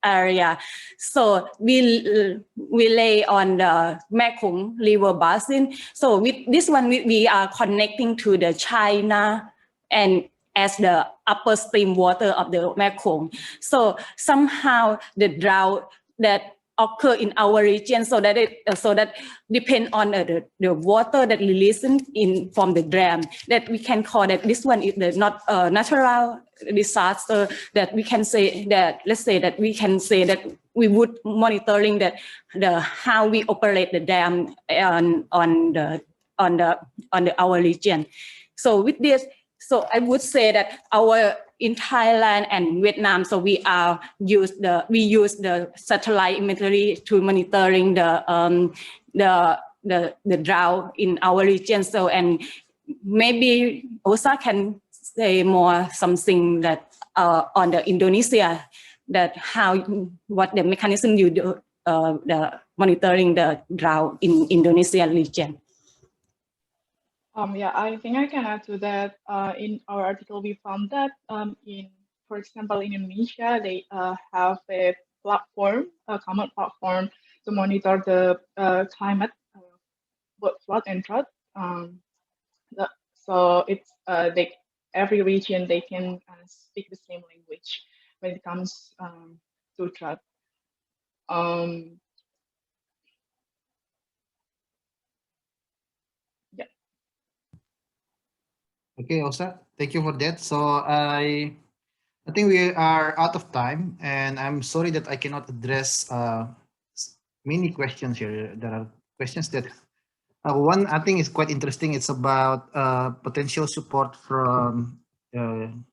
area, so we lay on the Mekong River basin. So with this one, we are connecting to the China and as the upper stream water of the Mekong. So somehow the drought that occur in our region, so that depend on the water that releasing in from the dam, that we can call that this one is the not natural disaster, that we can say that, let's say that we can say that we would monitoring that how we operate the dam on our region. So with this, so I would say that in Thailand and Vietnam, so we use the satellite imagery to monitoring the drought in our region. So, and maybe Osa can say more something that on the Indonesia, that what the mechanism you do the monitoring the drought in Indonesia region. Yeah, I think I can add to that. In our article, we found that for example, in Indonesia, they have a platform, a common platform to monitor the climate, both flood and drought. So it's every region they can speak the same language when it comes to drought. Okay, Osa, thank you for that. So I think we are out of time, and I'm sorry that I cannot address many questions here. There are questions that one I think is quite interesting. It's about potential support from. I'm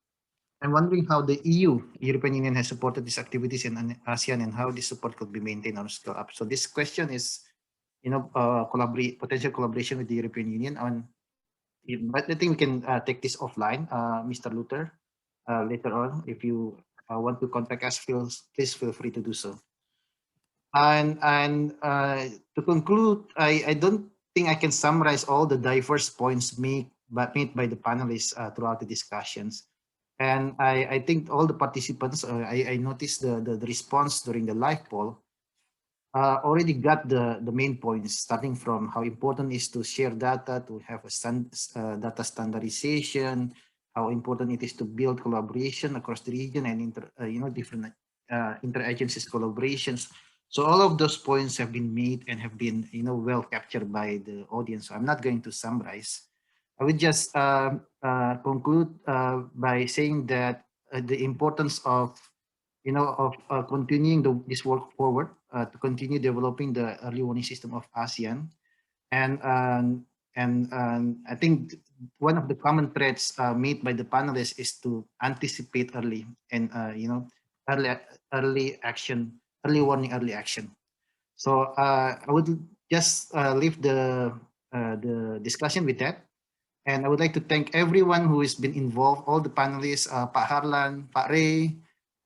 wondering how the European Union, has supported these activities in ASEAN, and how this support could be maintained or scaled up. So this question is, potential collaboration with the European Union on. But I think we can take this offline, Mr. Luther, later on. If you want to contact us, please feel free to do so. And to conclude, I don't think I can summarize all the diverse points made by the panelists throughout the discussions. And I think all the participants, I noticed the response during the live poll already got the main points, starting from how important it is to share data, to have a data standardization, how important it is to build collaboration across the region and different interagencies collaborations. So all of those points have been made and have been well captured by the audience. So I'm not going to summarize. I would just conclude by saying that the importance of continuing this work forward to continue developing the early warning system of ASEAN, and I think one of the common threads made by the panelists is to anticipate early and early action, early warning, early action. So I would just leave the the discussion with that. And I would like to thank everyone who has been involved, all the panelists, Pak Harlan, Pak Ray,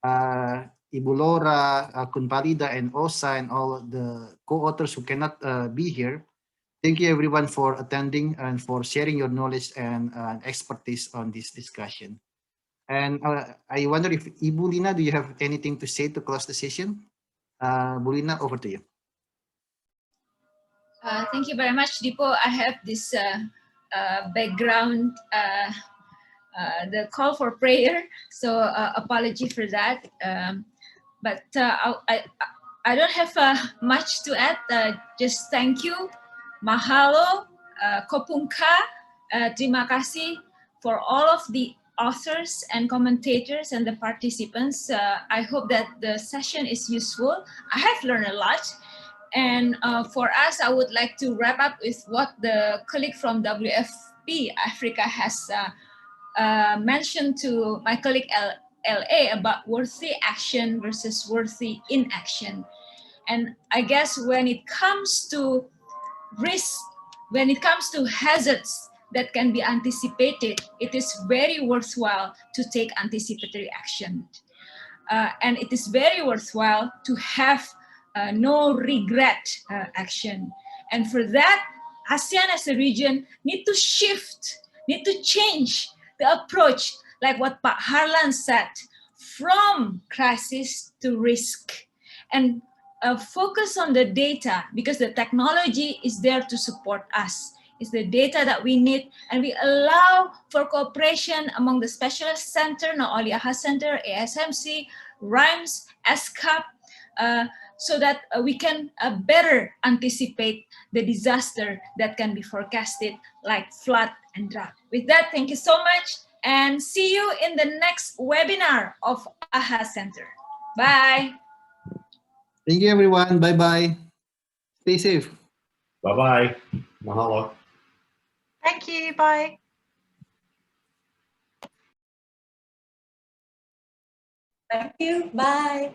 Ibu Laura, Kun Palida, and Osa, and all the co-authors who cannot be here. Thank you everyone for attending and for sharing your knowledge and expertise on this discussion. And I wonder if Ibu Lina, do you have anything to say to close the session? Bu Lina, over to you. Thank you very much, Dipo. I have this background, the call for prayer, so apology for that. But I don't have much to add. Just thank you, mahalo, kopungka, terima kasih for all of the authors and commentators and the participants. I hope that the session is useful. I have learned a lot. And for us, I would like to wrap up with what the colleague from WFP Africa has mentioned to my colleague LA about worthy action versus worthy inaction. And I guess when it comes to risk, when it comes to hazards that can be anticipated, it is very worthwhile to take anticipatory action. And it is very worthwhile to have no regret action. And for that, ASEAN as a region need to shift, need to change the approach, like what Pak Harlan said, from crisis to risk. And focus on the data, because the technology is there to support us. It's the data that we need, and we allow for cooperation among the specialist center, not only AHA Center, ASMC, RIMES, SCAP, so that we can better anticipate the disaster that can be forecasted, like flood and drought. With that, thank you so much, and see you in the next webinar of AHA Center. Bye. Thank you, everyone. Bye-bye. Stay safe. Bye-bye. Mahalo. Thank you. Bye. Thank you. Bye.